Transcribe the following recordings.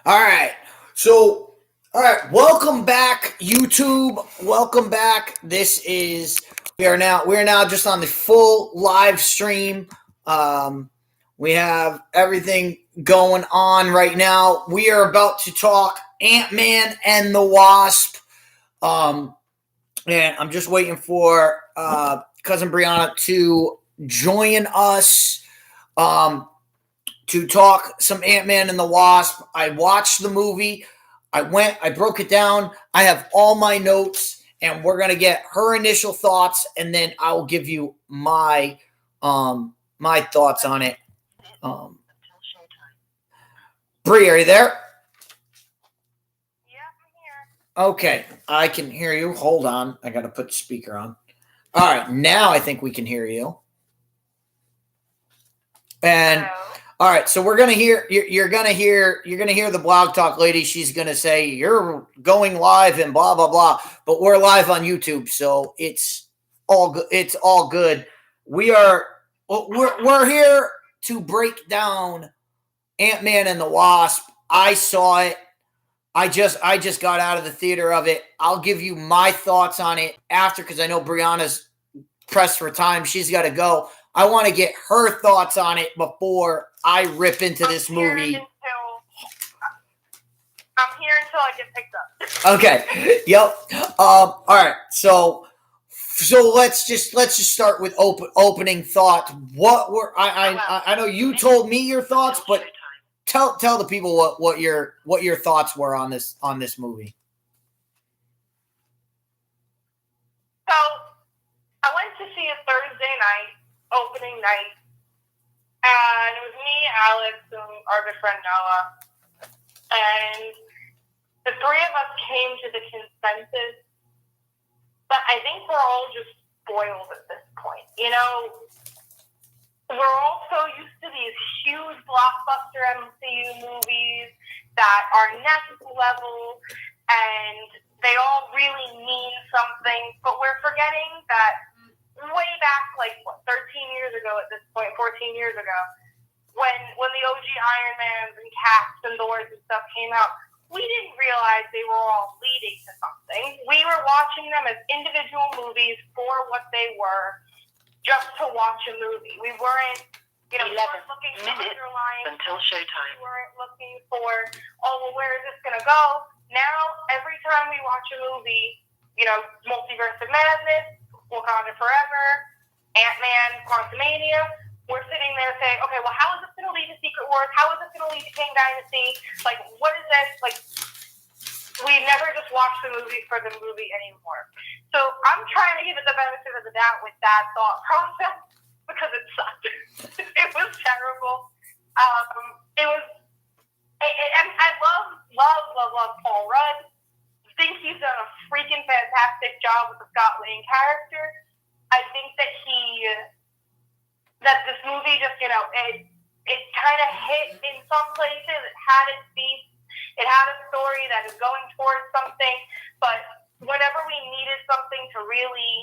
All right. So, all right. Welcome back, YouTube. Welcome back. We are now just on the full live stream. We have everything going on right now. We are about to talk Ant-Man and the Wasp. And I'm just waiting for cousin Brianna to join us. To talk some Ant-Man and the Wasp. I watched the movie. I broke it down. I have all my notes, and we're going to get her initial thoughts, and then I'll give you my thoughts on it. Bree, are you there? Yeah, I'm here. Okay, I can hear you. Hold on. I got to put the speaker on. All right, now I think we can hear you. And Hello. all right, so we're gonna hear you're gonna hear the blog talk lady. She's gonna say you're going live and blah blah blah. But we're live on YouTube, so it's all good. It's all good. We're here to break down Ant-Man and the Wasp. I saw it. I just got out of the theater of it. I'll give you my thoughts on it after, because I know Brianna's pressed for time. She's got to go. I want to get her thoughts on it before I rip into this movie. I'm here until I get picked up. Okay. Yep. All right. So let's just start with opening thought. What were I know you told me your thoughts, but tell the people what your thoughts were on this movie. So I went to see it Thursday night, opening night, and it was me, Alex, and our good friend Noah, and the three of us came to the consensus that I think we're all just spoiled at this point. You know, we're all so used to these huge blockbuster MCU movies that are next level, and they all really mean something, but we're forgetting that way back, 13 years ago at this point, 14 years ago, when the OG Iron Mans and Caps and Thors and stuff came out, we didn't realize they were all leading to something. We were watching them as individual movies for what they were, just to watch a movie. We weren't, we weren't looking for underlying until showtime. We weren't looking for, where is this going to go? Now, every time we watch a movie, Multiverse of Madness, Wakanda Forever, Antman, Quantummania, we're sitting there saying, okay, well, how is this going to lead to Secret Wars? How is this going to lead to Kang Dynasty? What is this? We never just watch the movie for the movie anymore. So I'm trying to give it the benefit of the doubt with that thought process, because it sucked. It was terrible. I love Paul Rudd. I think he's done a freaking fantastic job with the Scott Lang character. I think that that this movie just, it kind of hit in some places. It had its beats. It had a story that is going towards something, but whenever we needed something to really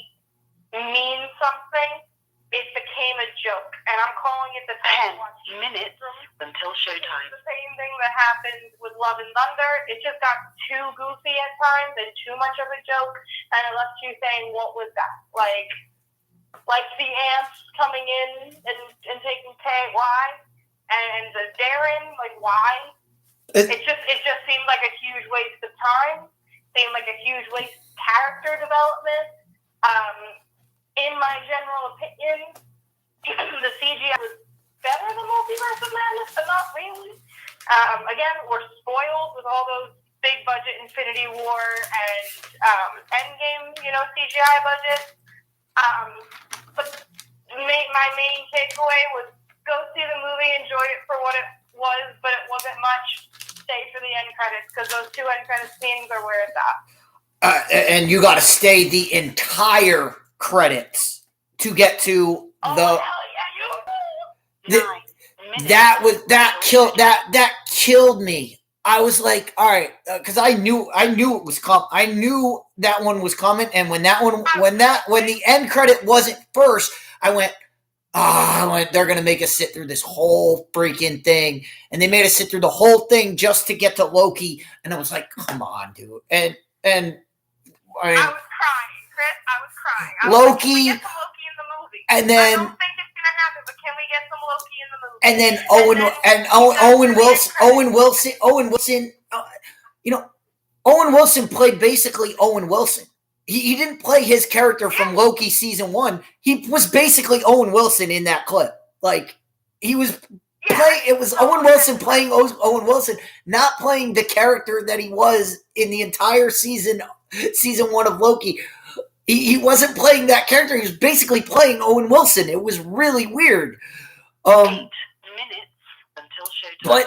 mean something, it became a joke. And I'm calling it the 10 minutes until showtime. The same thing that happened with Love and Thunder. It just got too goofy at times and too much of a joke, and it left you saying, what was that? Like the ants coming in and taking KY, and the Darren, why? It just seemed like a huge waste of time. Seemed like a huge waste of character development. In my general opinion, the CGI was better than Multiverse of Madness, but not really. Again, we're spoiled with all those big budget Infinity War and Endgame, CGI budgets. But my main takeaway was go see the movie, enjoy it for what it was, but it wasn't much. Stay for the end credits, because those two end credits scenes are where it's at. And you got to stay the entire credits to get to hell yeah, that killed me. I was like, all right, because I knew it was coming. I knew that one was coming, and when the end credit wasn't first, I went, they're going to make us sit through this whole freaking thing. And they made us sit through the whole thing just to get to Loki. And I was like, come on, dude. And I mean, I was crying, Chris. I was crying. Loki. Can we get some Loki in the movie? And then, I don't think it's going to happen, but can we get some Loki in the movie? And then Owen Wilson, you know, Owen Wilson played basically Owen Wilson. He didn't play his character from Loki season 1. He was basically Owen Wilson in that clip. Like, he was it was Owen Wilson playing Owen Wilson, not playing the character that he was in the entire season 1 of Loki. He wasn't playing that character. He was basically playing Owen Wilson. It was really weird. 8 minutes until showtime.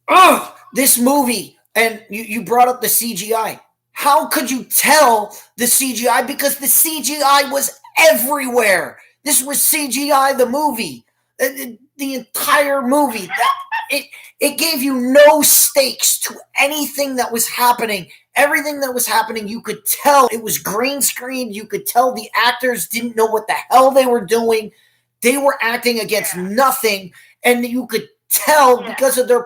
But this movie, and you brought up the CGI. How could you tell the CGI? Because the CGI was everywhere. This was CGI the movie. The entire movie. It gave you no stakes to anything that was happening. Everything that was happening, you could tell it was green screen. You could tell the actors didn't know what the hell they were doing. They were acting against nothing. And you could tell because of their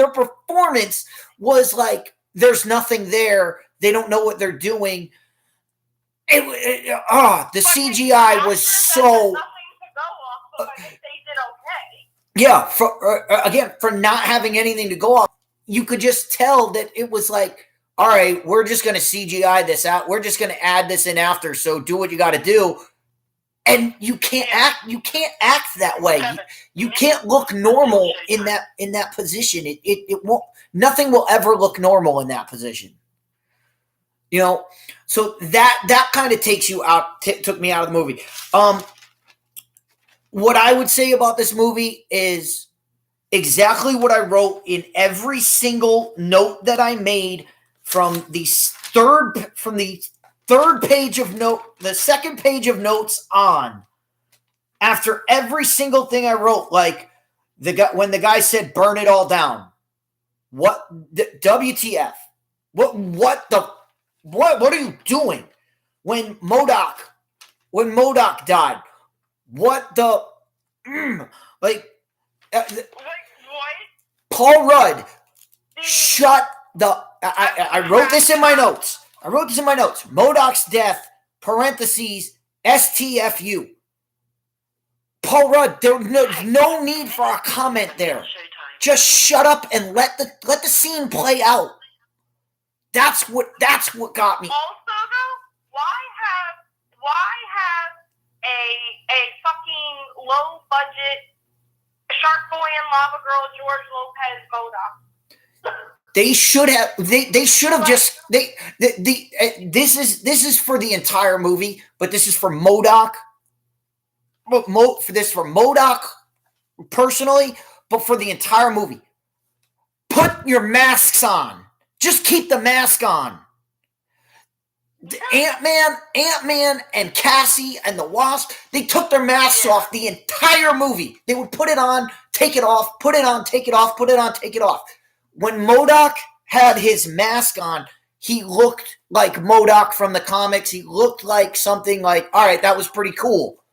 performance was like, there's nothing there. They don't know what they're doing. The CGI was so. Yeah, for not having anything to go off, you could just tell that it was like, all right, we're just going to CGI this out. We're just going to add this in after. So do what you got to do. And you can't act. You can't act that way. You can't look normal in that position. It won't. Nothing will ever look normal in that position. You know, so that kind of takes you out. Took me out of the movie. What I would say about this movie is exactly what I wrote in every single note that I made from the third page of note, the second page of notes on. After every single thing I wrote, like when the guy said "burn it all down," WTF? What are you doing? When MODOK died, what the like? Paul Rudd shut the. I wrote this in my notes. MODOK's death, parentheses, STFU. Paul Rudd, there's no need for a comment there. Just shut up and let the scene play out. That's what got me. Also, though, why have a fucking low budget Shark Boy and Lava Girl George Lopez MODOK? They should have just this is for the entire movie, but this is for MODOK. For MODOK personally, but for the entire movie. Put your masks on. Just keep the mask on. Antman and Cassie and the Wasp, they took their masks off the entire movie. They would put it on, take it off, put it on, take it off, put it on, take it off. When MODOK had his mask on, he looked like MODOK from the comics. He looked like something like, all right, that was pretty cool.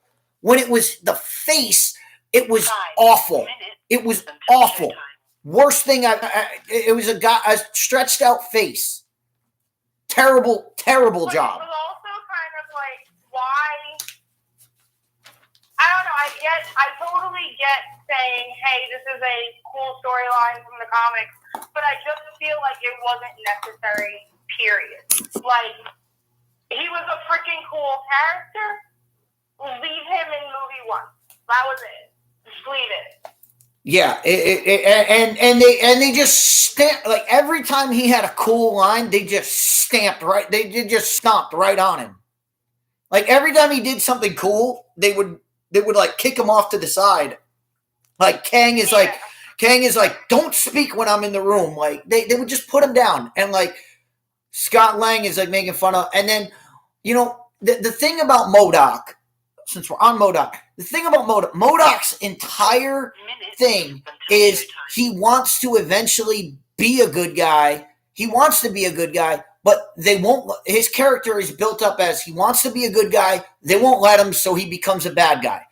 When it was the face, it was awful. It was awful. Worst thing it was a stretched out face. Terrible job. It was also kind of like, why? I don't know. I totally get saying, hey, this is a cool storyline from the comics, but I just feel like it wasn't necessary, period. Like, he was a freaking cool character. Leave him in movie 1. That was it. Just leave it. Yeah, and they just stamped, like every time he had a cool line, they just stamped right. They just stomped right on him. Like every time he did something cool, they would like kick him off to the side. Like Kang is like, don't speak when I'm in the room. Like they would just put him down, and like Scott Lang is like making fun of. And then the thing about MODOK. Since we're on MODOK, the thing about MODOK's entire thing is he wants to eventually be a good guy. He wants to be a good guy, but they won't. His character is built up as he wants to be a good guy. They won't let him, so he becomes a bad guy.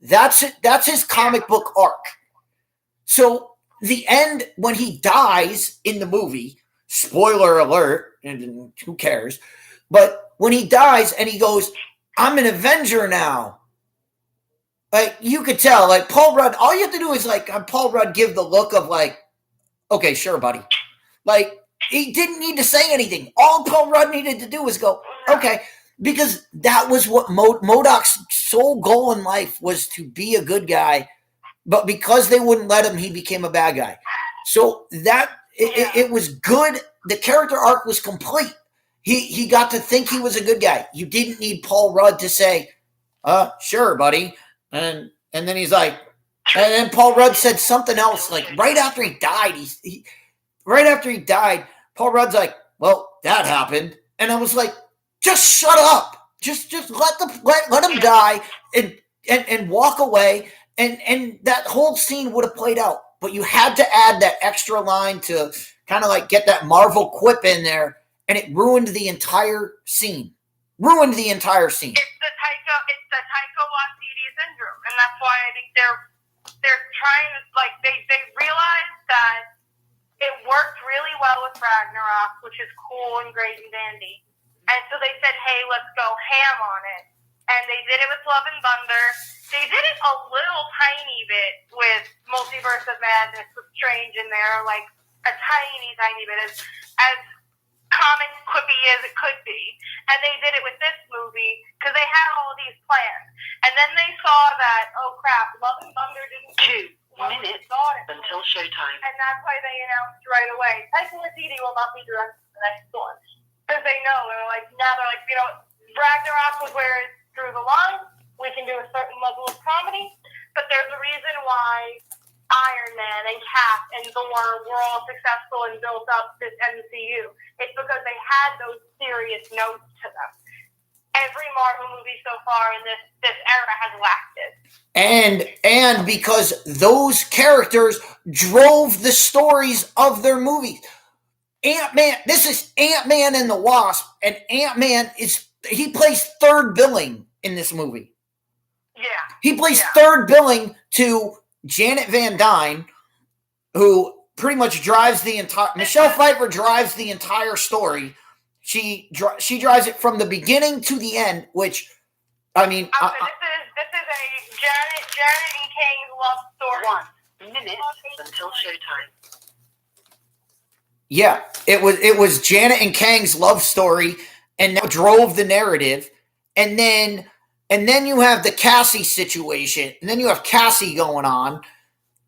That's it. That's his comic book arc. So the end, when he dies in the movie, spoiler alert, and who cares? But when he dies and he goes, I'm an Avenger now. Like, you could tell, like, Paul Rudd, all you have to do is, like, have Paul Rudd give the look of, like, okay, sure, buddy. Like, he didn't need to say anything. All Paul Rudd needed to do was go, okay, because that was what MODOK's sole goal in life was, to be a good guy. But because they wouldn't let him, he became a bad guy. So that it was good. The character arc was complete. He got to think he was a good guy. You didn't need Paul Rudd to say, sure, buddy. And then he's like, and then Paul Rudd said something else, like right after he died. Right after he died, Paul Rudd's like, well, that happened. And I was like, just shut up. Just let him die and walk away. And that whole scene would have played out. But you had to add that extra line to kind of like get that Marvel quip in there, and it ruined the entire scene. It's the Taika Waititi syndrome, and that's why I think they're trying to, like, they realized that it worked really well with Ragnarok, which is cool and great and dandy, and so they said, hey, let's go ham on it, and they did it with Love and Thunder. They did it a little tiny bit with Multiverse of Madness with Strange in there, like a tiny bit, as comic quippy as it could be. And they did it with this movie because they had all these plans. And then they saw that, oh crap, Love and Thunder didn't 2 minutes until showtime. And that's why they announced right away, Taika Waititi will not be directing the next one. Because they know, they're like, Ragnarok was where it drew the line. We can do a certain level of comedy, but there's a reason why Iron Man and Cap and Thor were all successful and built up this MCU. It's because they had those serious notes to them. Every Marvel movie so far in this era has lacked it. And because those characters drove the stories of their movies. Ant-Man, this is Ant-Man and the Wasp, and Ant-Man he plays third billing in this movie. Yeah. He plays third billing to Janet Van Dyne, who pretty much drives the entire. Michelle Pfeiffer drives the entire story. She drives it from the beginning to the end. Which, I mean, this is a Janet and Kang's love story. 1 minute until showtime. Yeah, it was Janet and Kang's love story, and that drove the narrative, and then you have the Cassie situation, and then you have Cassie going on,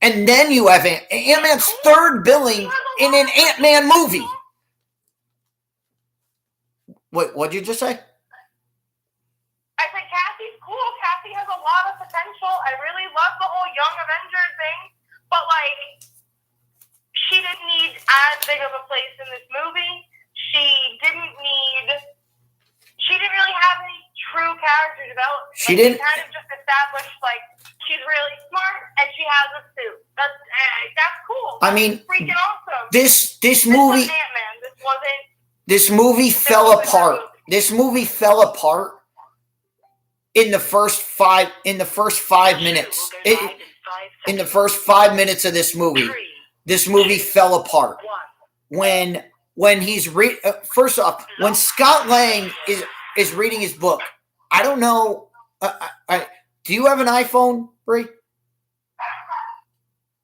and then you have Ant-Man's third billing in an Ant-Man movie. What'd you just say? I said Cassie's cool. Cassie has a lot of potential. I really love the whole Young Avengers thing, but like, she didn't need as big of a place in this movie. She didn't really have any true character development. She didn't. She kind of just established, like, she's really smart and she has a suit. That's cool. I mean, freaking awesome. This movie. Was Ant-Man. This wasn't. This movie fell apart. This movie fell apart in the first 5 minutes. In the first 5 minutes of this movie, this movie fell apart. When he's first off, when Scott Lang is reading his book, I don't know. Do you have an iPhone, Brie?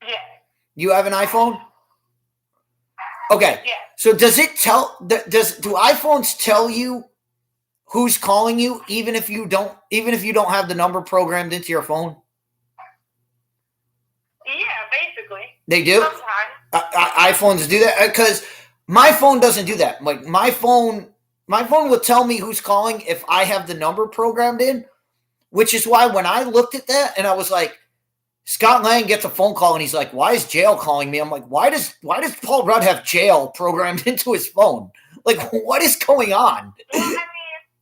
Yeah. You have an iPhone? Okay. Yeah. So does it do iPhones tell you who's calling you even if you don't have the number programmed into your phone? Yeah, basically. They do? Sometimes. iPhones do that because my phone doesn't do that. Like my phone will tell me who's calling if I have the number programmed in, which is why when I looked at that and I was like, Scott Lang gets a phone call and he's like, why is Jail calling me? I'm like, why does Paul Rudd have Jail programmed into his phone? Like, what is going on? Well, I mean,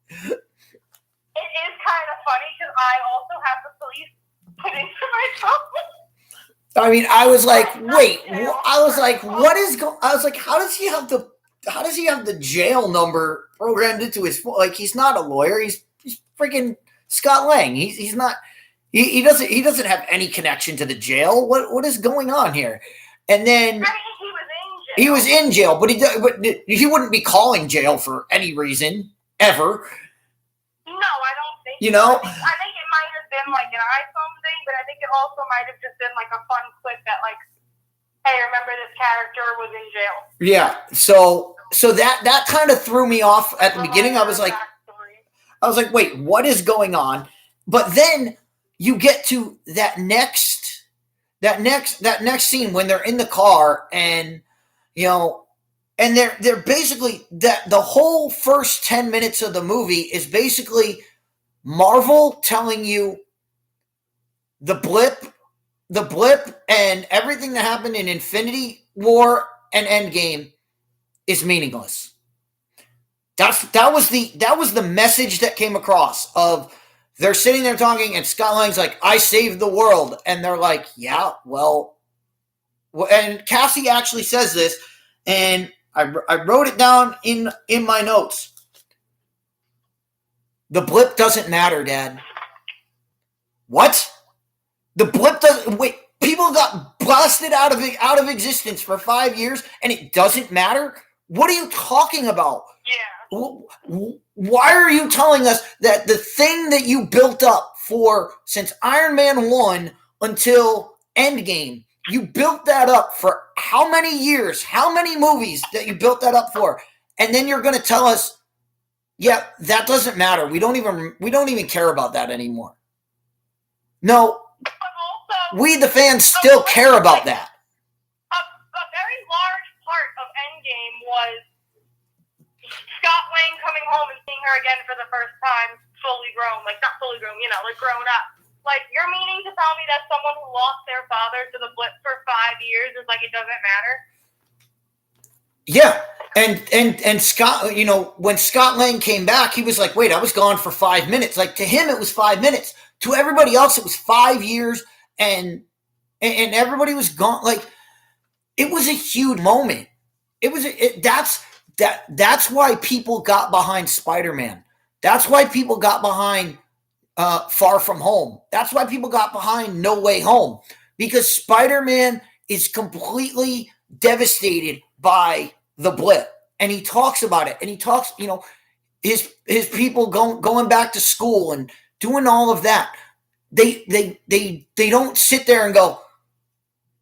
it is kind of funny because I also have the police put into my phone. I mean, I was like, wait, I was like, what is going? I was like, how does he have the Jail number programmed into his phone? Like, he's not a lawyer. He's freaking Scott Lang. He's not. He doesn't have any connection to the jail. What is going on here? And then I mean, he was in jail. he was in jail, but he wouldn't be calling jail for any reason ever. No, I don't think. You know, I think it might have been like an iPhone thing, but I think it also might have just been like a fun clip that like, hey, remember this character was in jail. Yeah. So that kind of threw me off at the beginning. I was like, wait, what is going on? But then you get to that next scene when they're in the car, and and they're basically the whole first 10 minutes of the movie is basically Marvel telling you the blip and everything that happened in Infinity War and Endgame is meaningless. That was the message that came across. Of they're sitting there talking, and Scott Lang's like, I saved the world. And they're like, yeah, well, and Cassie actually says this, and I wrote it down in my notes. The blip doesn't matter, Dad. What? The blip doesn't, wait, people got blasted out of existence for 5 years, and it doesn't matter? What are you talking about? Yeah. Why are you telling us that the thing that you built up for since Iron Man 1 until Endgame, you built that up for how many years, how many movies that you built that up for, and then you're going to tell us, yeah, that doesn't matter. We don't even care about that anymore. No, we the fans still care about that. A very large part of Endgame was Scott Lang coming home and seeing her again for the first time, fully grown, like not fully grown, like grown up. Like, you're meaning to tell me that someone who lost their father to the blip for 5 years is like, it doesn't matter? Yeah. And Scott, when Scott Lang came back, he was like, wait, I was gone for 5 minutes. Like, to him, it was 5 minutes. To everybody else, it was 5 years, and everybody was gone. Like, it was a huge moment. That's why people got behind Spider-Man. That's why people got behind Far From Home. That's why people got behind No Way Home, because Spider-Man is completely devastated by the blip, and he talks about it, and he talks, his people going back to school and doing all of that. They don't sit there and go,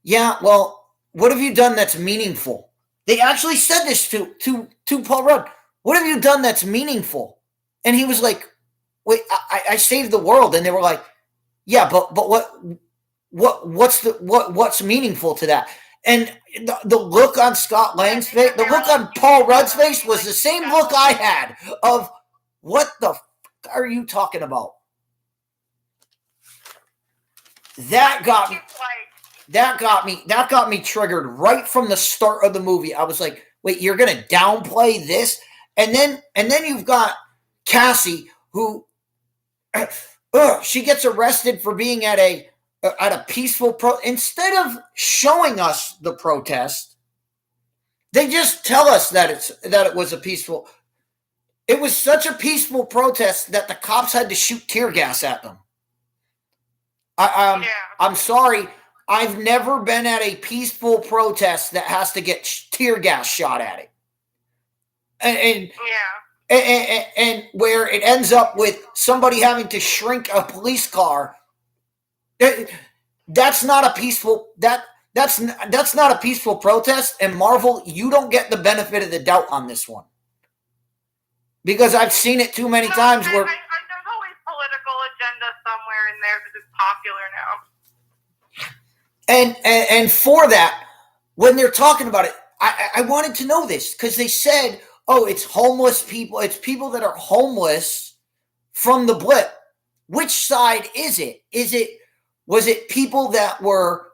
yeah, well, what have you done that's meaningful? They actually said this to Paul Rudd. What have you done that's meaningful? And he was like, wait, I saved the world. And they were like, yeah, but what's meaningful to that? And the look on Scott Lang's face, the look on Paul Rudd's face was the same look I had of, what the f*** are you talking about? That got me triggered right from the start of the movie. I was like, wait, you're going to downplay this? And then you've got Cassie, who she gets arrested for being at a peaceful instead of showing us the protest, they just tell us that it was a peaceful. It was such a peaceful protest that the cops had to shoot tear gas at them. I'm sorry. I've never been at a peaceful protest that has to get tear gas shot at it. And where it ends up with somebody having to shrink a police car. That's not a peaceful that's not a peaceful protest. And Marvel, you don't get the benefit of the doubt on this one, because I've seen it too many times where there's always political agenda somewhere in there because it's popular now. And for that, when they're talking about it, I wanted to know this, because they said, oh, it's homeless people. It's people that are homeless from the blip. Which side is it? Was it people that were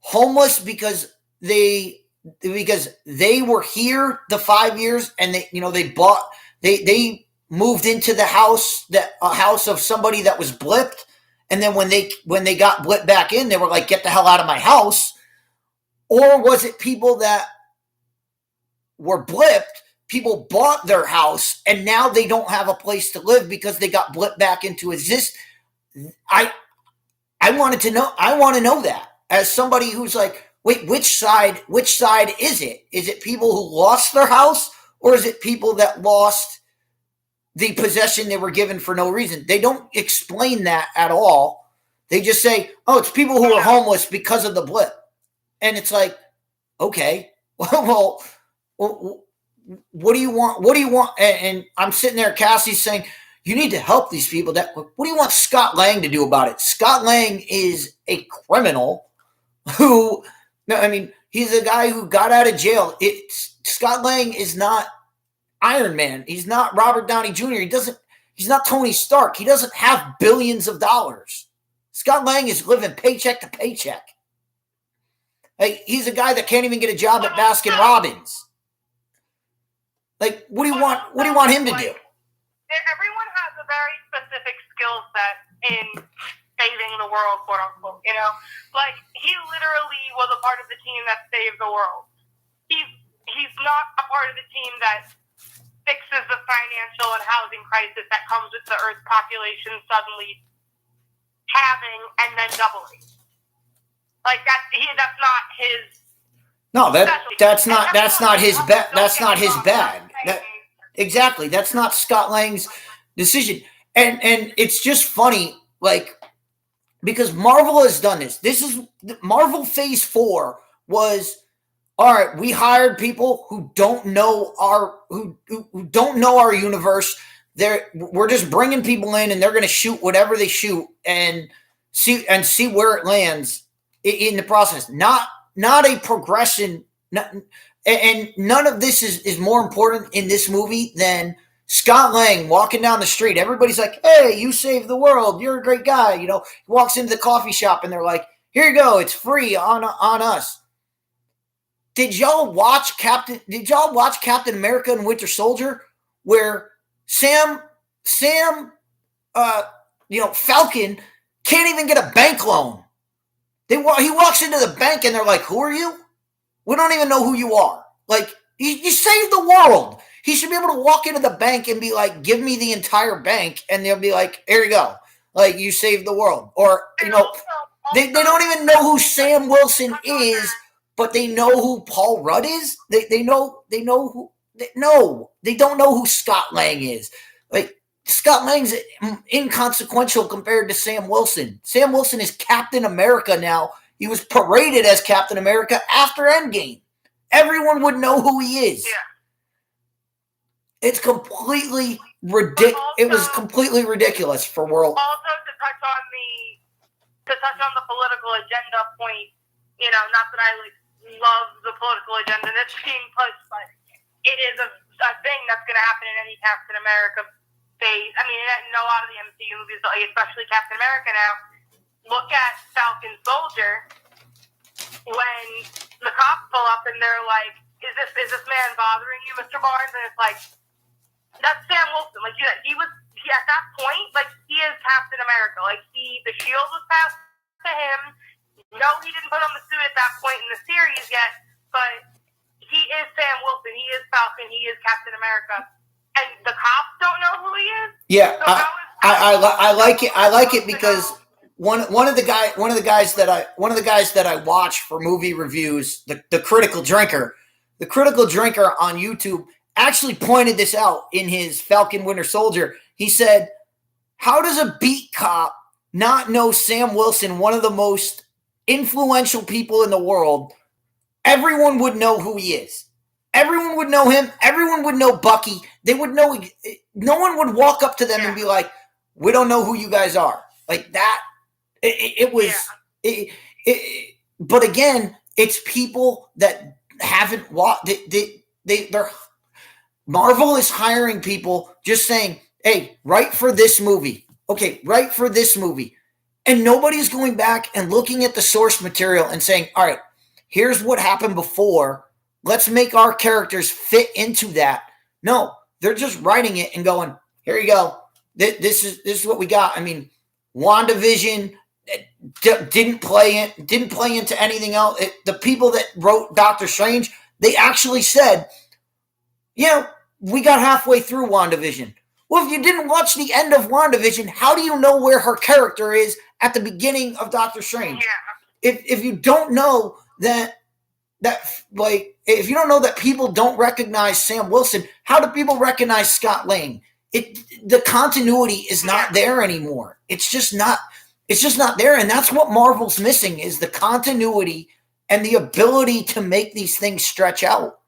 homeless because they were here the 5 years, and they moved into a house of somebody that was blipped, and then when they got blipped back in, they were like, get the hell out of my house? Or was it people that were blipped? People bought their house, and now they don't have a place to live because they got blipped back into existence. I want to know that as somebody who's like, wait, which side is it? Is it people who lost their house, or is it people that lost the possession they were given for no reason? They don't explain that at all. They just say, oh, it's people who are homeless because of the blip. And it's like, okay, well, what do you want? What do you want? And I'm sitting there, Cassie's saying, you need to help these people. What do you want Scott Lang to do about it? Scott Lang is a criminal who, no, I mean, he's a guy who got out of jail. Scott Lang is not Iron Man. He's not Robert Downey Jr. He's not Tony Stark. He doesn't have billions of dollars. Scott Lang is living paycheck to paycheck. Like, he's a guy that can't even get a job at Baskin Robbins. Like, what do you want him to do? Everyone has a very specific skill set in saving the world, quote unquote. You know, like, he literally was a part of the team that saved the world. He's not a part of the team that fixes the financial and housing crisis that comes with the Earth's population suddenly halving and then doubling. Like, that's not his. No, that's not his bag. That's not his bag. Exactly. That's not Scott Lang's decision. And it's just funny, like, because Marvel has done this. This is Marvel Phase 4 was, all right, we hired people who don't know our universe. We're just bringing people in, and they're going to shoot whatever they shoot and see where it lands in the process. Not a progression. And none of this is more important in this movie than Scott Lang walking down the street. Everybody's like, hey, you saved the world. You're a great guy. You know, he walks into the coffee shop and they're like, here you go. It's free on us. Did y'all watch Captain America and Winter Soldier, where Sam, Falcon can't even get a bank loan? He walks into the bank and they're like, who are you? We don't even know who you are. Like, you saved the world. He should be able to walk into the bank and be like, give me the entire bank. And they'll be like, here you go. Like, you saved the world. Or, you know, they don't even know who Sam Wilson is, but they know who Paul Rudd is. They don't know who Scott Lang is. Like, Scott Lang's inconsequential compared to Sam Wilson. Sam Wilson is Captain America now. He was paraded as Captain America after Endgame. Everyone would know who he is. Yeah. It's completely ridiculous. It was completely ridiculous for world. Also, to touch on the political agenda point, you know, not that I love the political agenda that's being pushed, but it is a thing that's going to happen in any Captain America phase. I mean, in a lot of the MCU movies, especially Captain America now. Look at Falcon Soldier when the cops pull up and they're like, is this man bothering you, Mr. Barnes? And it's like, that's Sam Wilson. Like, he at that point, like, he is Captain America. Like, the shield was passed to him. No, he didn't put on the suit at that point in the series yet, but he is Sam Wilson. He is Falcon. He is Captain America. And the cops don't know who he is? Yeah, so I like it. I like it because one of the guys that I watch for movie reviews, the Critical Drinker on YouTube actually pointed this out in his Falcon Winter Soldier. He said, how does a beat cop not know Sam Wilson, one of the most influential people in the world? Everyone would know who he is. Everyone would know him. Everyone would know Bucky. They would know. No one would walk up to them and be like, we don't know who you guys are. Like that. It was. But again, it's people that haven't watched. They're Marvel is hiring people just saying, hey, write for this movie. Okay, write for this movie. And nobody's going back and looking at the source material and saying, all right, here's what happened before. Let's make our characters fit into that. No, they're just writing it and going, here you go. This is what we got. I mean, WandaVision didn't play into anything else. The people that wrote Doctor Strange, they actually said, we got halfway through WandaVision. Well, if you didn't watch the end of WandaVision, how do you know where her character is at the beginning of Doctor Strange. Yeah. If you don't know that like if you don't know that people don't recognize Sam Wilson, how do people recognize Scott Lang? The continuity is not there anymore. It's just not there, and that's what Marvel's missing is the continuity and the ability to make these things stretch out.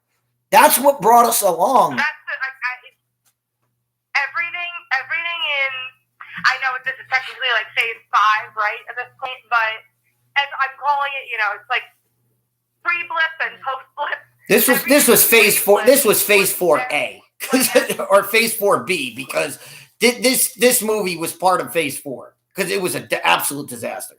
That's what brought us along. Everything in, I know this is technically like phase 5, right, at this point, but as I'm calling it, it's like pre-blip and post-blip. This was phase 4. This was phase 4A or phase 4B because this movie was part of phase 4 because it was an absolute disaster.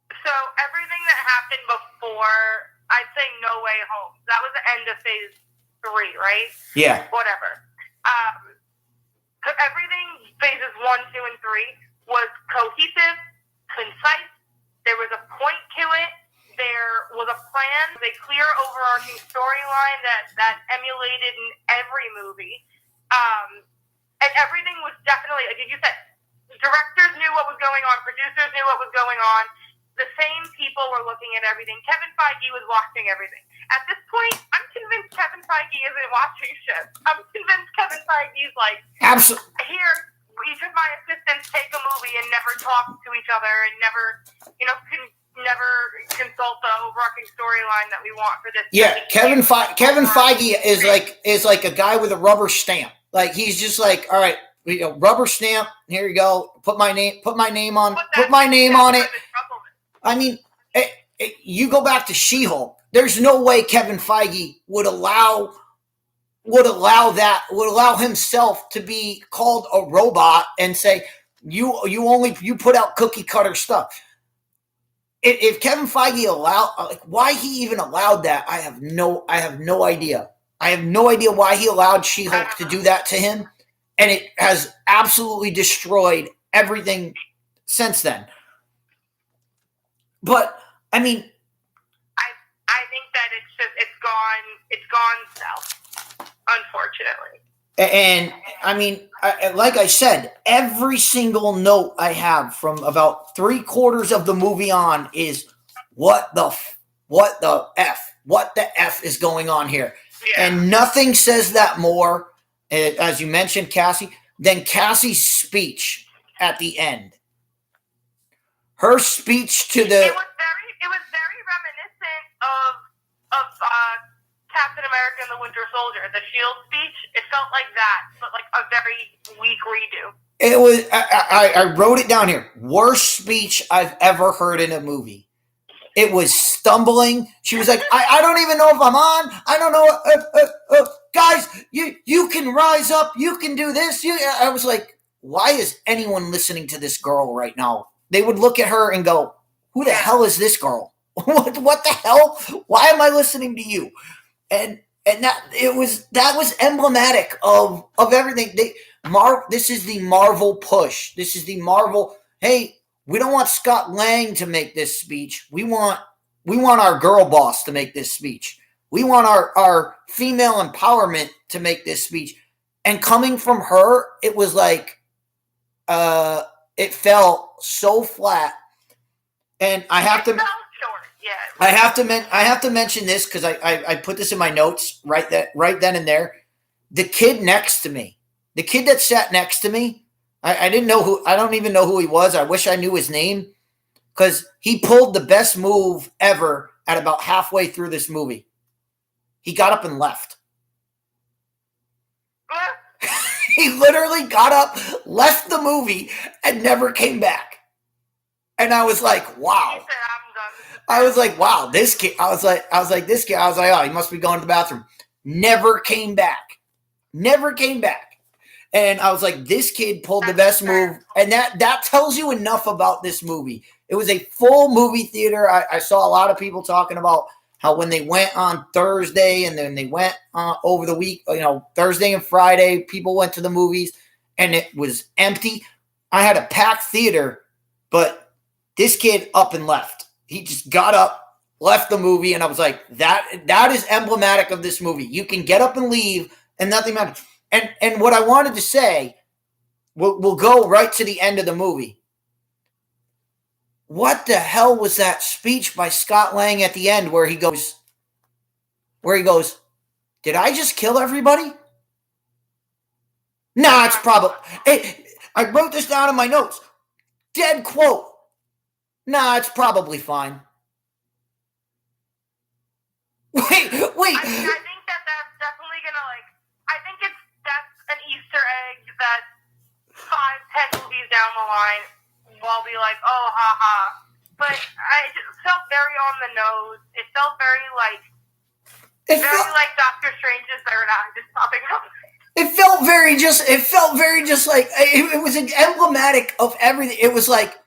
So everything that happened before, I'd say No Way Home, that was the end of phase 3, right? Yeah. Whatever. So everything phases 1, 2, and 3 was cohesive, concise. There was a point to it. There was a plan, a clear overarching storyline that emulated in every movie. And everything was definitely, like you said, directors knew what was going on, producers knew what was going on. The same people were looking at everything. Kevin Feige was watching everything. At this point, I'm convinced Kevin Feige isn't watching shit. I'm convinced Kevin Feige's like, absolutely. Here, each of my assistants take a movie and never talk to each other and never, never consult the overarching storyline that we want for this. Yeah, Kevin Feige is like a guy with a rubber stamp. Like he's just like, all right, rubber stamp. Here you go. Put my name on. Put my name on it. I mean, you go back to She-Hulk. There's no way Kevin Feige would allow himself to be called a robot and say you put out cookie cutter stuff. If Kevin Feige why he even allowed that, I have no idea. I have no idea why he allowed She-Hulk to do that to him, and it has absolutely destroyed everything since then. But I mean, I think that it's gone south, unfortunately. And I mean, like I said, every single note I have from about 3/4 of the movie on is what the F is going on here, and nothing says that more, as you mentioned, Cassie, than Cassie's speech at the end. Her speech to the it was very reminiscent of Captain America and the Winter Soldier, the SHIELD speech. It felt like that, but like a very weak redo. It was. I wrote it down here. Worst speech I've ever heard in a movie. It was stumbling. She was like, I don't even know if I'm on. I don't know. Guys, you can rise up. You can do this. I was like, why is anyone listening to this girl right now? They would look at her and go, who the hell is this girl? What the hell? Why am I listening to you? And that was emblematic of everything. This is the Marvel push. This is the Marvel. Hey, we don't want Scott Lang to make this speech. We want our girl boss to make this speech. We want our female empowerment to make this speech. And coming from her, it was like, it fell so flat. And I have to. I have to mention this because I put this in my notes right then and there. The kid next to me, the kid that sat next to me, I didn't know who. I don't even know who he was. I wish I knew his name because he pulled the best move ever at about halfway through this movie. He got up and left. He literally got up, left the movie, and never came back. And I was like, wow. I was like, wow, this kid. I was like, this kid. I was like, oh, he must be going to the bathroom. Never came back. Never came back. And I was like, this kid pulled the best move. And that tells you enough about this movie. It was a full movie theater. I saw a lot of people talking about how when they went on Thursday and then they went over the week, Thursday and Friday, people went to the movies and it was empty. I had a packed theater, but this kid up and left. He just got up, left the movie, and I was like, that is emblematic of this movie. You can get up and leave, and nothing matters. And what I wanted to say, we'll go right to the end of the movie. what the hell was that speech by Scott Lang at the end where he goes, did I just kill everybody? Nah, it's probably. I wrote this down in my notes. Dead quote. Nah, it's probably fine. Wait. I think that's definitely gonna I think that's an Easter egg that 5-10 movies down the line will be like, oh, haha. But it felt very on the nose. It felt very like Doctor Strange's third eye just popping up. It felt very just like it was emblematic of everything. It was like,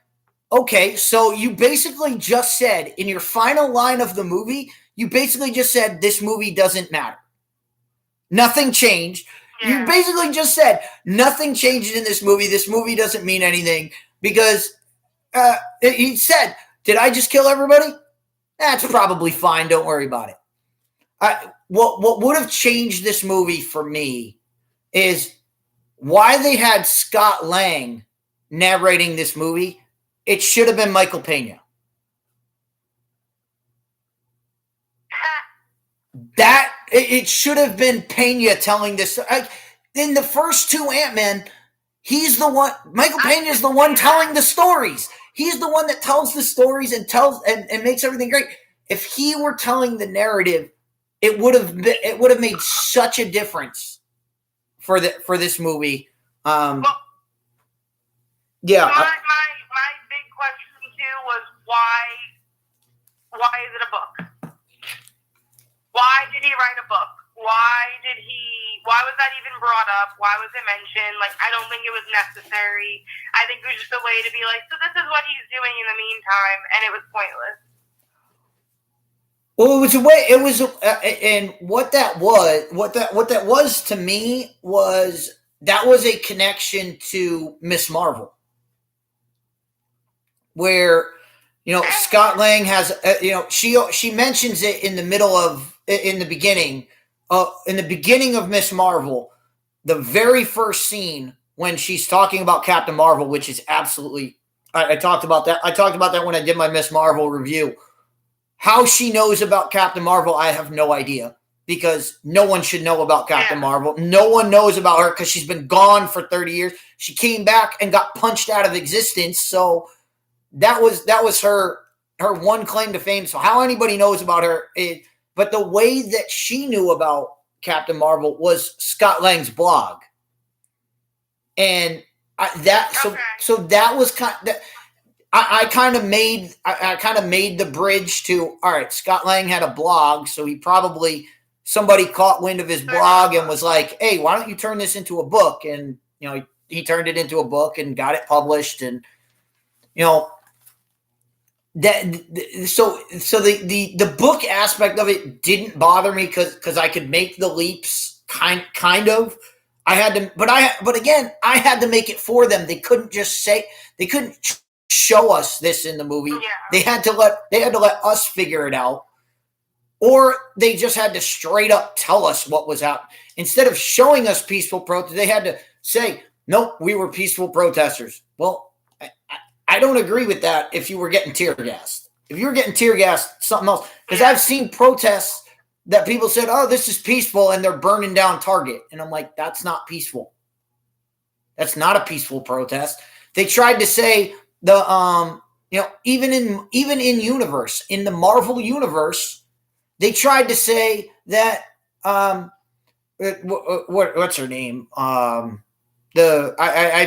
okay, so you basically just said in your final line of the movie, you basically just said this movie doesn't matter. Nothing changed. Yeah. You basically just said nothing changed in this movie. This movie doesn't mean anything because he said, did I just kill everybody? That's probably fine. Don't worry about it. What would have changed this movie for me is why they had Scott Lang narrating this movie. It should have been Michael Pena. It should have been Pena telling this. In the first two Ant-Man, he's the one. Michael Pena is the one telling the stories. He's the one that tells the stories and makes everything great. If he were telling the narrative, it would have made such a difference for this movie. Yeah. My big question too was why is it a book? Why did he write a book? Why was that even brought up? Why was it mentioned? I don't think it was necessary. I think it was just a way to be like, so this is what he's doing in the meantime, and it was pointless. Well, it was a way. It was, and what that was to me was that was a connection to Miss Marvel, where Scott Lang has she mentions it in the beginning of Miss Marvel, the very first scene when she's talking about Captain Marvel, which is absolutely. I talked about that. I talked about that when I did my Miss Marvel review. How she knows about Captain Marvel, I have no idea because no one should know about Captain Marvel. No one knows about her because she's been gone for 30 years. She came back and got punched out of existence. So that was her one claim to fame. So how anybody knows about her, but the way that she knew about Captain Marvel was Scott Lang's blog, and so that was kind of. I kind of made the bridge to, all right, Scott Lang had a blog, so somebody caught wind of his blog and was like, hey, why don't you turn this into a book? And, he turned it into a book and got it published. And, the book aspect of it didn't bother me because I could make the leaps kind of. I had to, but again, I had to make it for them. They couldn't show us this in the movie. Yeah. They had to let us figure it out, or they just had to straight up tell us what was out. Instead of showing us peaceful protest, they had to say, nope, we were peaceful protesters. Well, I don't agree with that. If you were getting tear gassed, something else, because I've seen protests that people said, oh, this is peaceful, and they're burning down Target, and I'm like, that's not peaceful. That's not a peaceful protest. They tried to say even in universe, in the Marvel universe, they tried to say that what's her name? I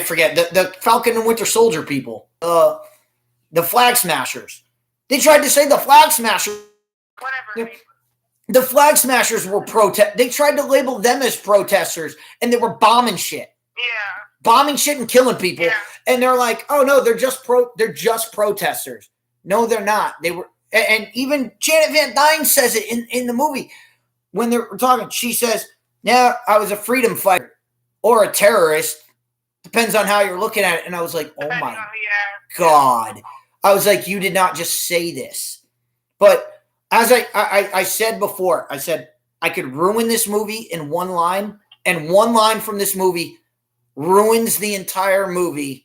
forget the Falcon and Winter Soldier people, the Flag Smashers. They tried to say the Flag Smashers, whatever. The Flag Smashers were They tried to label them as protesters, and they were bombing shit. Yeah. Bombing shit and killing people. Yeah. And they're like, oh no, they're just protesters. No, they're not. They were, and even Janet Van Dyne says it in the movie when they're talking. She says, yeah, I was a freedom fighter or a terrorist. Depends on how you're looking at it. And I was like, oh my God. I was like, you did not just say this. But as I said before, I said I could ruin this movie in one line, and one line from this movie ruins the entire movie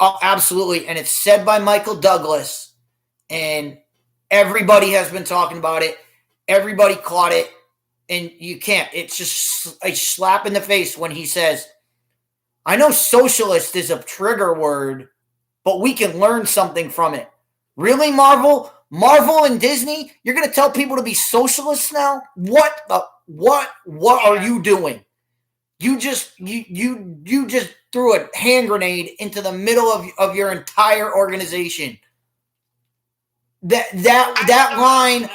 Oh, absolutely. And it's said by Michael Douglas, and everybody has been talking about it. Everybody caught it, and you can't. It's just a slap in the face when he says, I know socialist is a trigger word, but we can learn something from it. Really, Marvel? Marvel and Disney? You're going to tell people to be socialists now? What are you doing? You just threw a hand grenade into the middle of your entire organization. That line.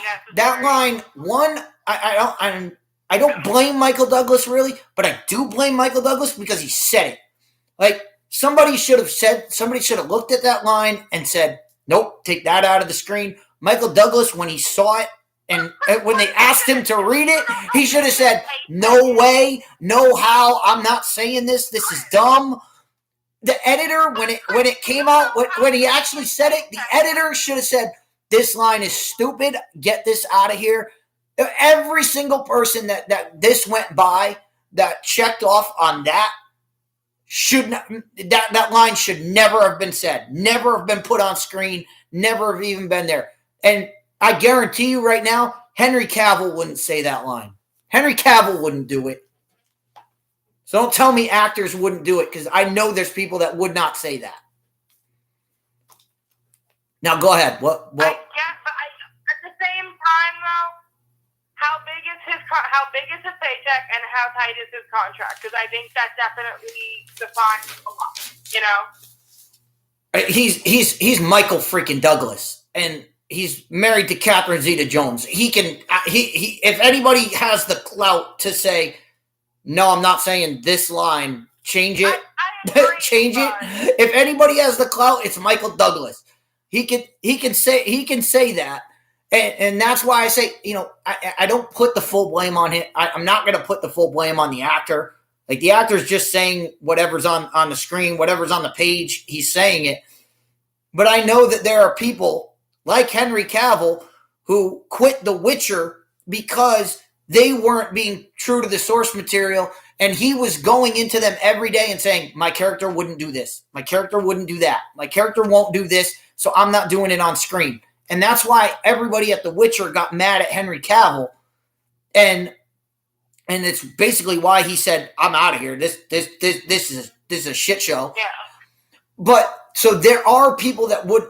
One, I don't blame Michael Douglas really, but I do blame Michael Douglas because he said it. Like somebody should have looked at that line and said, "Nope, take that out of the screen." Michael Douglas, when he saw it, and when they asked him to read it, he should have said, "No way, no how, I'm not saying this. This is dumb." The editor, when it came out, when he actually said it, the editor should have said, "This line is stupid. Get this out of here." Every single person that this went by that checked off on that should not, that line should never have been said, never have been put on screen, never have even been there. And I guarantee you right now, Henry Cavill wouldn't say that line. Henry Cavill wouldn't do it. So don't tell me actors wouldn't do it, because I know there's people that would not say that. Now go ahead. What? I guess, but at the same time, though, how big is his paycheck and how tight is his contract? Because I think that definitely defines a lot. You know. He's Michael freaking Douglas, and he's married to Catherine Zeta-Jones. He can he if anybody has the clout to say, no, I'm not saying this line, change it, I change it. If anybody has the clout, it's Michael Douglas. He can say that, and that's why I say, I don't put the full blame on him. I'm not going to put the full blame on the actor. Like, the actor's just saying whatever's on the screen, whatever's on the page, he's saying it. But I know that there are people like Henry Cavill who quit The Witcher because they weren't being true to the source material, and he was going into them every day and saying, my character wouldn't do this. My character wouldn't do that. My character won't do this, so I'm not doing it on screen. And that's why everybody at The Witcher got mad at Henry Cavill. And it's basically why he said, I'm out of here. This is a shit show. Yeah. But so there are people that would,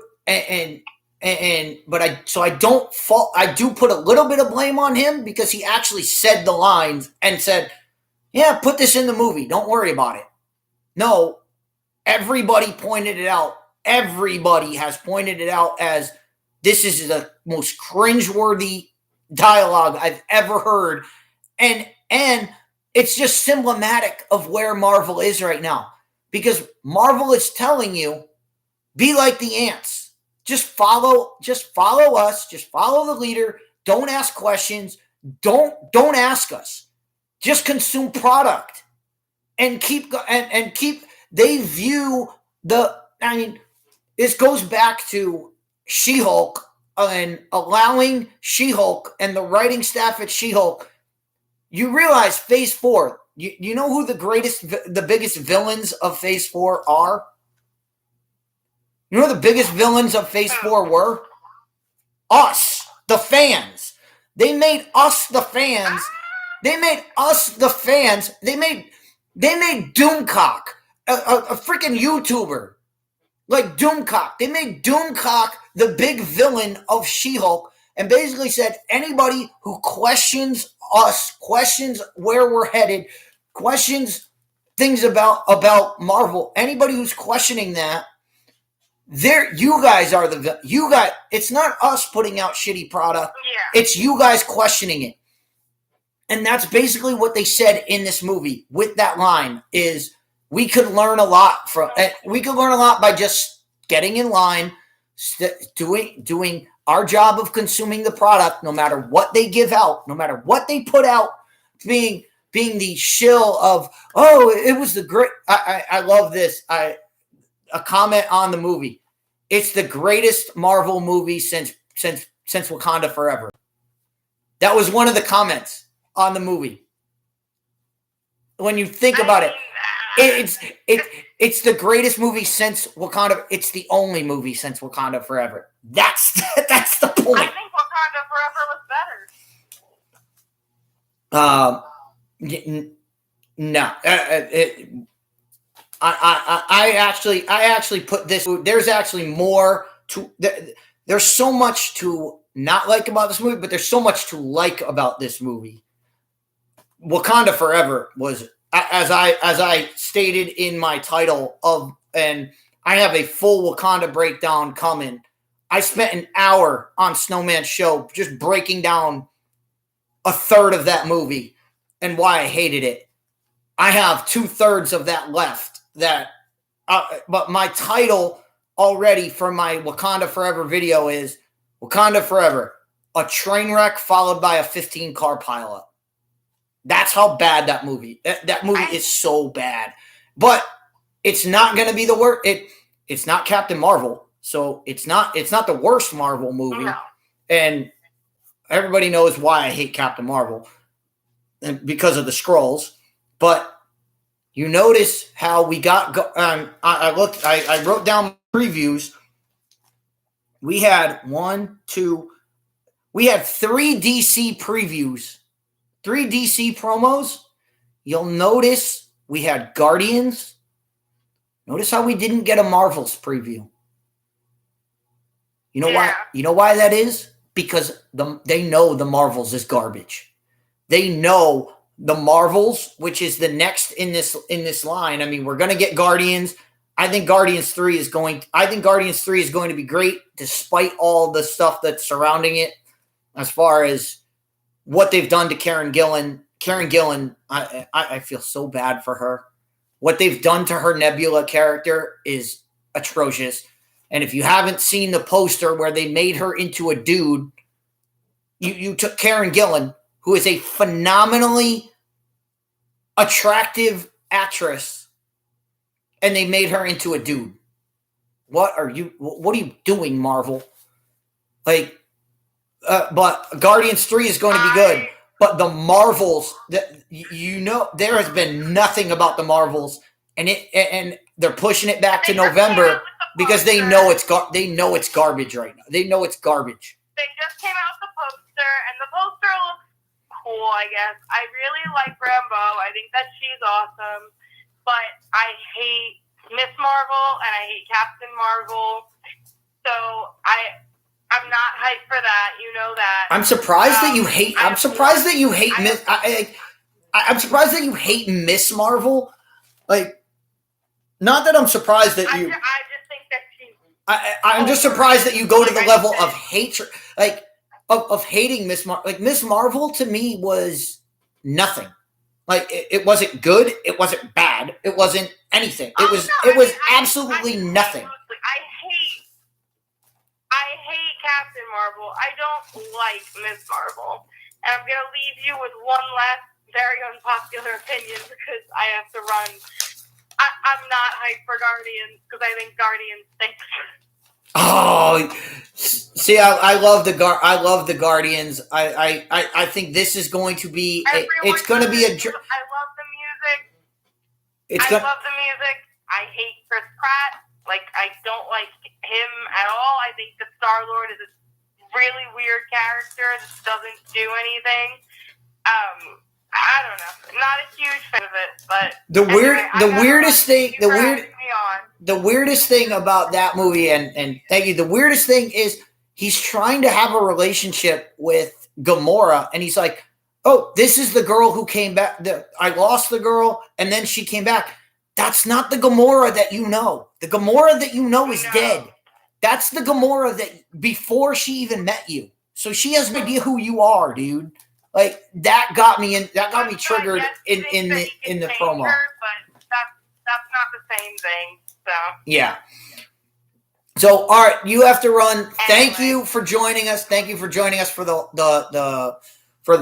but I don't fault. I do put a little bit of blame on him because he actually said the lines and said, yeah, put this in the movie. Don't worry about it. No, everybody pointed it out. Everybody has pointed it out as this is the most cringeworthy dialogue I've ever heard. And it's just symptomatic of where Marvel is right now. Because Marvel is telling you, be like the ants. Just follow us. Just follow the leader. Don't ask questions. Don't ask us. Just consume product. And keep they view this goes back to She-Hulk and allowing She-Hulk and the writing staff at She-Hulk. You realize Phase 4, you know who the biggest villains of Phase 4 are? You know who the biggest villains of Phase 4 were? Us, the fans. They made us the fans. They made Doomcock, a freaking YouTuber like Doomcock. They made Doomcock the big villain of She-Hulk, and basically said anybody who questions us, questions where we're headed, questions things about Marvel, anybody who's questioning that, you guys are it's not us putting out shitty product. Yeah. It's you guys questioning it. And that's basically what they said in this movie with that line is we could learn a lot by just getting in line, doing our job of consuming the product, no matter what they give out, no matter what they put out, being the shill of, oh, it was the great. I love this. A comment on the movie. It's the greatest Marvel movie since Wakanda Forever. That was one of the comments on the movie. When you think about it, It's the greatest movie since Wakanda. It's the only movie since Wakanda Forever. That's the I point. think Wakanda Forever was better. No. I actually put this. There's actually more to. There's so much to not like about this movie, but there's so much to like about this movie. Wakanda Forever was, as I stated in my title and I have a full Wakanda breakdown coming. I spent an hour on Snowman's show just breaking down a third of that movie and why I hated it. I have 2/3 of that left. But my title already for my Wakanda Forever video is Wakanda Forever, a train wreck followed by a 15-car pileup. That's how bad that movie. That movie is so bad. But it's not going to be the worst. It's not Captain Marvel, so it's not the worst Marvel movie. No. And everybody knows why I hate Captain Marvel, and because of the Skrulls. But you notice how we got. I wrote down previews. We had 3 DC previews, 3 DC promos. You'll notice we had Guardians. Notice how we didn't get a Marvels preview. You know why? You know why that is? Because they know the Marvels is garbage. They know the Marvels, which is the next in this line. I mean, we're gonna get Guardians. I think Guardians 3 is going to be great, despite all the stuff that's surrounding it, as far as what they've done to Karen Gillan. Karen Gillan, I feel so bad for her. What they've done to her Nebula character is atrocious. And if you haven't seen the poster where they made her into a dude, you took Karen Gillan, who is a phenomenally attractive actress, and they made her into a dude. What are you doing, Marvel? But Guardians 3 is going to be good. But the Marvels, there has been nothing about the Marvels, and they're pushing it back to November because they know it's garbage right now. They know it's garbage. They just came out with the poster, and the poster looks cool, I guess. I really like Rambo. I think that she's awesome. But I hate Miss Marvel, and I hate Captain Marvel. So I'm not hyped for that. You know that. I'm surprised that you hate. I'm surprised that you hate Miss. I'm surprised that you hate Miss Marvel. Not that I'm surprised that you. I just think that she's. I'm just surprised that you go to the level of hatred, of hating Miss Marvel. Miss Marvel to me was nothing. It wasn't good. It wasn't bad. It wasn't anything. It was absolutely nothing. I hate Captain Marvel. I don't like Miss Marvel. And I'm going to leave you with one last very unpopular opinion because I have to run. I'm not hyped for Guardians because I think Guardians stinks. Oh, see, I love the Guardians. I think this is going to be. It's going to be a. I love the music. I love the music. I hate Chris Pratt. I don't like him at all. I think the Star-Lord is a really weird character that doesn't do anything. I don't know. Not a huge fan of it, but the weirdest thing about that movie, and thank you. The weirdest thing is he's trying to have a relationship with Gamora, and he's like, "Oh, this is the girl who came back. I lost the girl, and then she came back." That's not the Gamora that you know. The Gamora that you know is dead. That's the Gamora that before she even met you. So she has no idea who you are, dude. That got me triggered in the promo. Her, but that's not the same thing. So yeah. So all right, you have to run. Anyway. Thank you for joining us. Thank you for joining us for the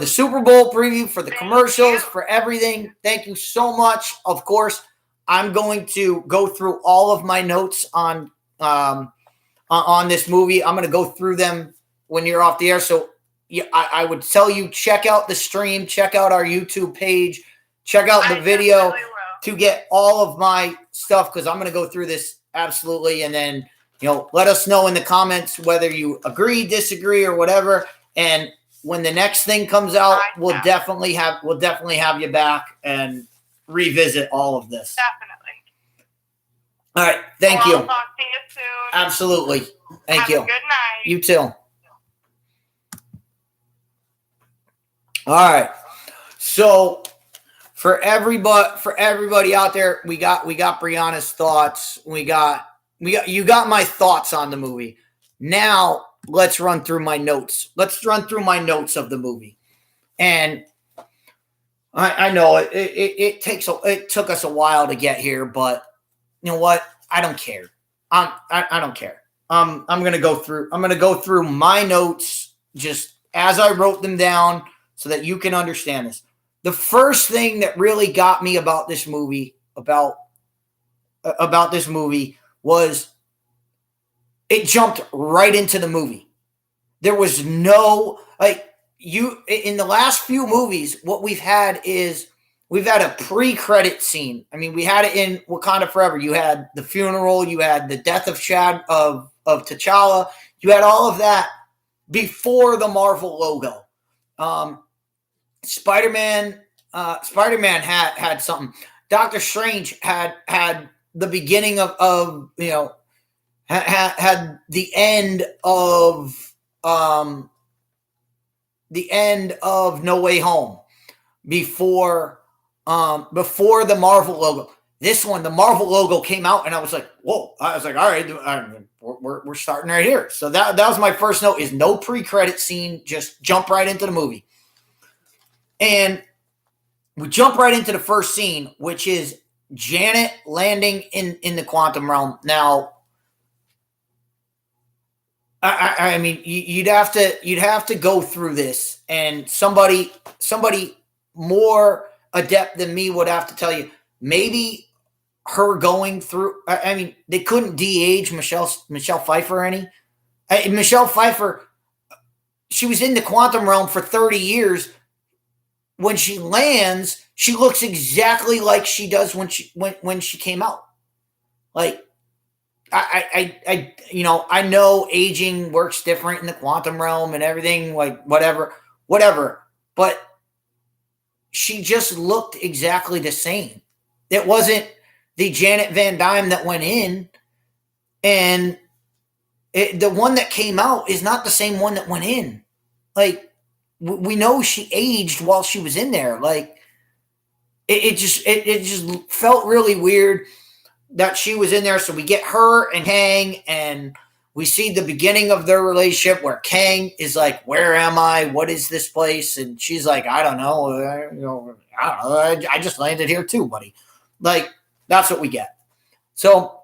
Super Bowl preview, for the commercials, for everything. Thank you so much. Of course, I'm going to go through all of my notes on this movie. I'm going to go through them when you're off the air. So yeah, I would tell you, check out the stream, check out our YouTube page, check out the video. to get all of my stuff, because I'm going to go through this absolutely, and then let us know in the comments whether you agree, disagree, or whatever. And when the next thing comes out, we'll definitely have you back and revisit all of this. Definitely. All right. Thank you. I'll talk to you soon. Absolutely. Thank you. Have a good night. You too. All right. So for everybody out there, we got Brianna's thoughts. You got my thoughts on the movie. Now let's run through my notes. Let's run through my notes of the movie. And I know it took us a while to get here, but you know what? I don't care. I don't care. I'm gonna go through my notes just as I wrote them down so that you can understand this. The first thing that really got me about this movie, was it jumped right into the movie. There was no in the last few movies, what we've had is we've had a pre-credit scene. I mean, we had it in Wakanda Forever. You had the funeral, you had the death of T'Challa, you had all of that before the Marvel logo. Spider-Man had something. Doctor Strange had the beginning of had the end of No Way Home before the Marvel logo. This one, the Marvel logo came out, and I was like, whoa. I was like, all right, we're starting right here. So that was my first note, is no pre-credit scene, just jump right into the movie. And we jump right into the first scene, which is Janet landing in the quantum realm. Now, I mean, you'd have to go through this, and somebody more adept than me would have to tell you, maybe her going through. I mean, they couldn't de-age Michelle Pfeiffer any. Michelle Pfeiffer, she was in the quantum realm for 30 years. When she lands, she looks exactly like she does when she came out. Like, I know aging works different in the quantum realm and everything, like whatever, but she just looked exactly the same. It wasn't the Janet Van Dyne that went in, and the one that came out is not the same one that went in. Like, we know she aged while she was in there. Like, it just felt really weird that she was in there. So we get her and Kang, and we see the beginning of their relationship where Kang is like, "Where am I? What is this place?" And she's like, "I don't know. I just landed here too, buddy." Like, that's what we get. So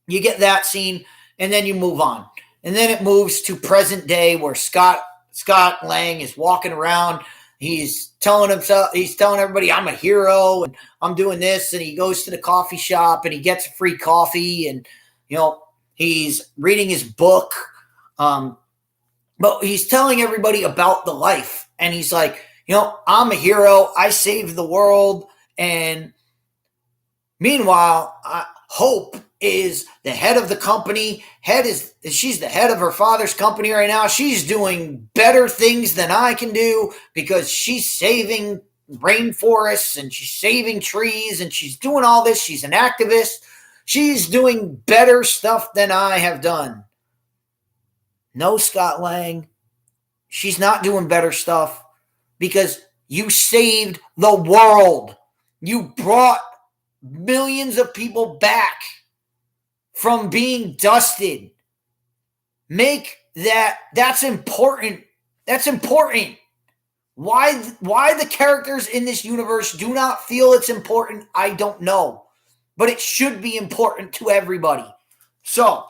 you get that scene, and then you move on, and then it moves to present day where Scott Lang is walking around. He's telling everybody, "I'm a hero and I'm doing this." And he goes to the coffee shop and he gets a free coffee, and he's reading his book. But he's telling everybody about the life, and he's like, "I'm a hero. I saved the world." And meanwhile, Hope is the head of the company. She's the head of her father's company right now. She's doing better things than I can do because she's saving rainforests and she's saving trees and she's doing all this. She's an activist. She's doing better stuff than I have done. No, Scott Lang, she's not doing better stuff because you saved the world. You brought millions of people back from being dusted. That's important. That's important. Why the characters in this universe do not feel it's important, I don't know. But it should be important to everybody. So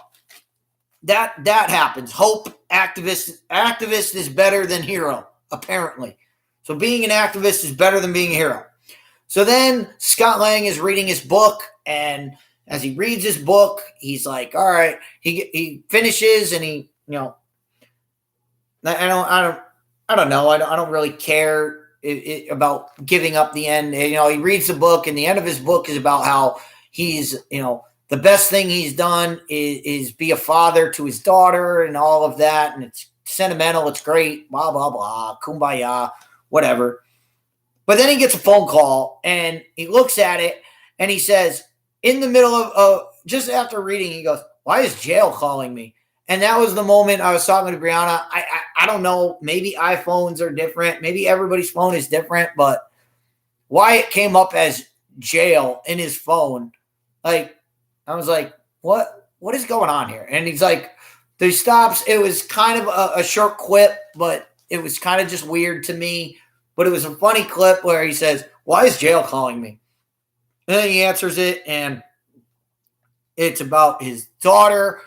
that happens. Hope, activist is better than hero, apparently. So being an activist is better than being a hero. So then Scott Lang is reading his book, and as he reads his book, he's like, all right, he finishes, and I don't know. I don't really care about giving up the end. You know, he reads the book, and the end of his book is about how he's, you know, the best thing he's done is be a father to his daughter and all of that. And it's sentimental. It's great. Blah, blah, blah. Kumbaya, whatever. But then he gets a phone call and he looks at it and he says, in the middle of just after reading, he goes, "Why is jail calling me?" And that was the moment I was talking to Brianna. I don't know. Maybe iPhones are different. Maybe everybody's phone is different. But why it came up as jail in his phone, like, I was like, what is going on here? And he's like, he stops. It was kind of a short quip, but it was kind of just weird to me. But it was a funny clip where he says, "Why is jail calling me?" And then he answers it, and it's about his daughter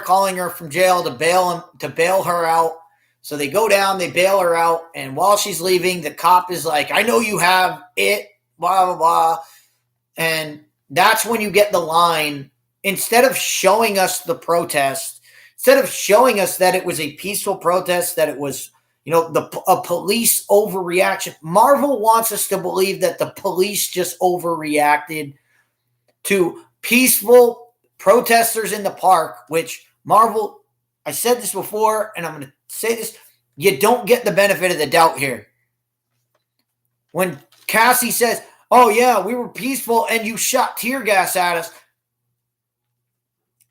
calling her from jail to bail her out. So they go down, they bail her out, and while she's leaving, the cop is like, "I know you have it, blah, blah, blah." And that's when you get the line, instead of showing us the protest, instead of showing us that it was a peaceful protest, that it was, you know, a police overreaction. Marvel wants us to believe that the police just overreacted to peaceful protesters in the park, which Marvel, I said this before, and I'm going to say this, you don't get the benefit of the doubt here. When Cassie says, "Oh yeah, we were peaceful and you shot tear gas at us,"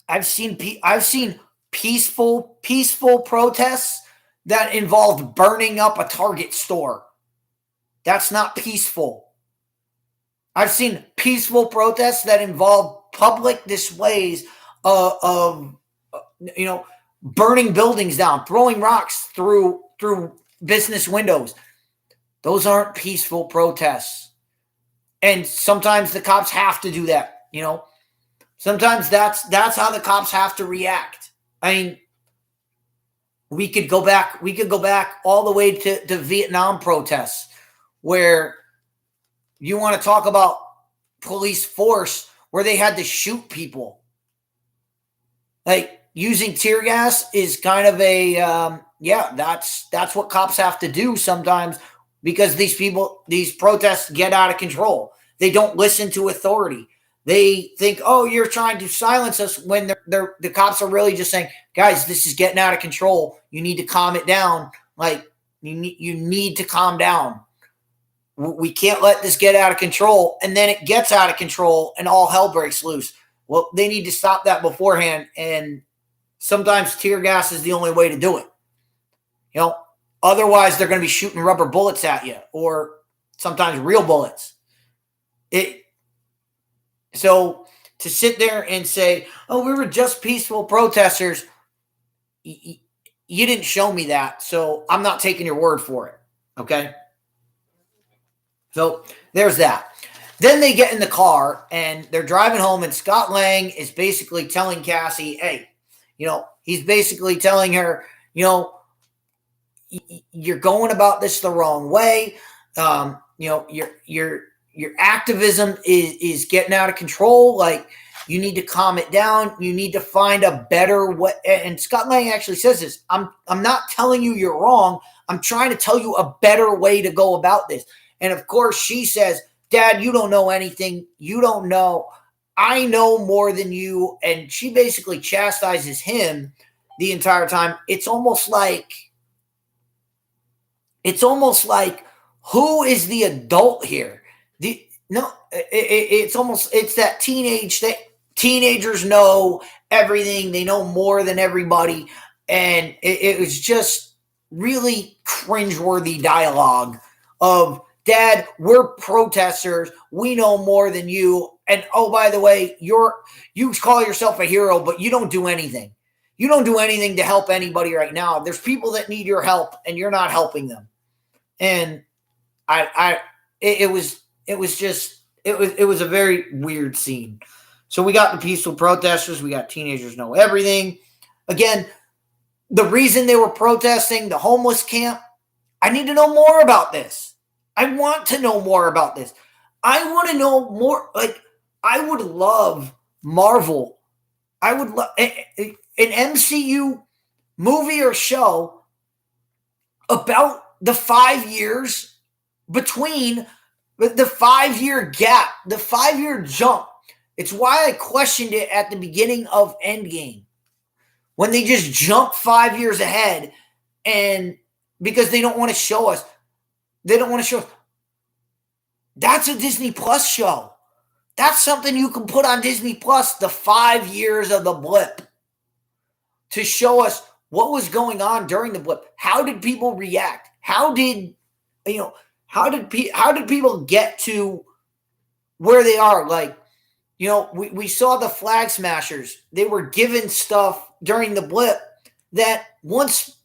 I've seen peaceful protests that involved burning up a Target store. That's not peaceful. I've seen peaceful protests that involve public displays of you know, burning buildings down, throwing rocks through business windows. Those aren't peaceful protests. And sometimes the cops have to do that, you know. Sometimes that's how the cops have to react. I mean, we could go back all the way to Vietnam protests, where you want to talk about police force, where they had to shoot people. Like, using tear gas is kind of a that's what cops have to do sometimes, because these protests get out of control. They don't listen to authority. They think, "Oh, you're trying to silence us," when the cops are really just saying, "Guys, this is getting out of control. You need to calm it down. Like, you need to calm down. We can't let this get out of control." And then it gets out of control and all hell breaks loose. Well, they need to stop that beforehand. And sometimes tear gas is the only way to do it. You know, otherwise they're going to be shooting rubber bullets at you, or sometimes real bullets. So to sit there and say, "Oh, we were just peaceful protesters," you didn't show me that, so I'm not taking your word for it. Okay? So there's that. Then they get in the car and they're driving home, and Scott Lang is basically telling Cassie, "Hey," you know, he's basically telling her, "You know, you're going about this the wrong way. You know, your activism is getting out of control. Like, you need to calm it down. You need to find a better way." And Scott Lang actually says this, I'm not telling you you're wrong. I'm trying to tell you a better way to go about this." And of course she says, "Dad, you don't know anything. You don't know. I know more than you." And she basically chastises him the entire time. It's almost like, who is the adult here? It's that teenagers know everything. They know more than everybody. And it was just really cringeworthy dialogue of, "Dad, we're protesters. We know more than you. And oh, by the way, you call yourself a hero, but you don't do anything. You don't do anything to help anybody right now. There's people that need your help, and you're not helping them." And it was a very weird scene. So we got the peaceful protesters. We got teenagers know everything. Again, the reason they were protesting the homeless camp, I need to know more about this. I want to know more about this. I want to know more. Like, I would love Marvel. I would love an MCU movie or show about the 5 years between the 5-year gap, the 5-year jump. It's why I questioned it at the beginning of Endgame when they just jump 5 years ahead, and because they don't want to show us. They don't want to show us. That's a Disney Plus show. That's something you can put on Disney Plus, the 5 years of the blip, to show us what was going on during the blip. How did people react? How did people get to where they are? Like, we saw the Flag Smashers. They were given stuff during the blip that once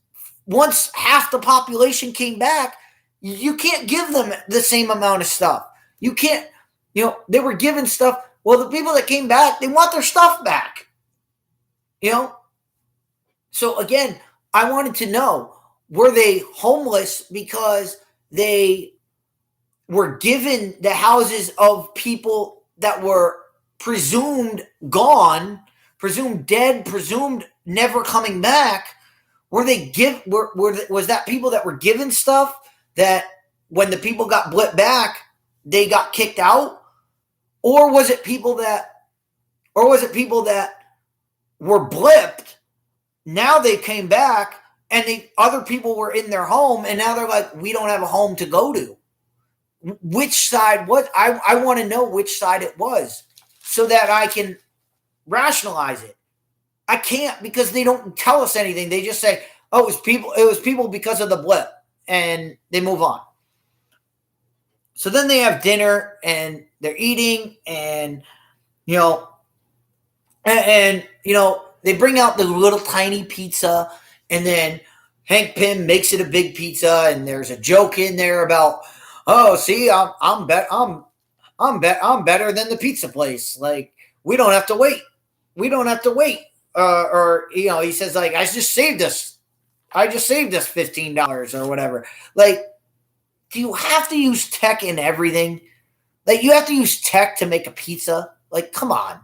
half the population came back, you can't give them the same amount of stuff. You can't, they were given stuff. Well, the people that came back, they want their stuff back. So again, I wanted to know, were they homeless because they were given the houses of people that were presumed gone, presumed dead, presumed never coming back? Was that people that were given stuff that when the people got blipped back, they got kicked out? Or was it people that were blipped, now they came back and the other people were in their home and now they're like, we don't have a home to go to? Which side was? I want to know which side it was so that I can rationalize it. I can't, because they don't tell us anything. They just say, oh, it was people because of the blip, and they move on. So then they have dinner and they're eating, and they bring out the little tiny pizza, and then Hank Pym makes it a big pizza, and there's a joke in there about, oh, see, I'm better than the pizza place. Like, we don't have to wait. He says, like, I just saved us $15 or whatever. Like, do you have to use tech in everything? Like, you have to use tech to make a pizza? Like, come on.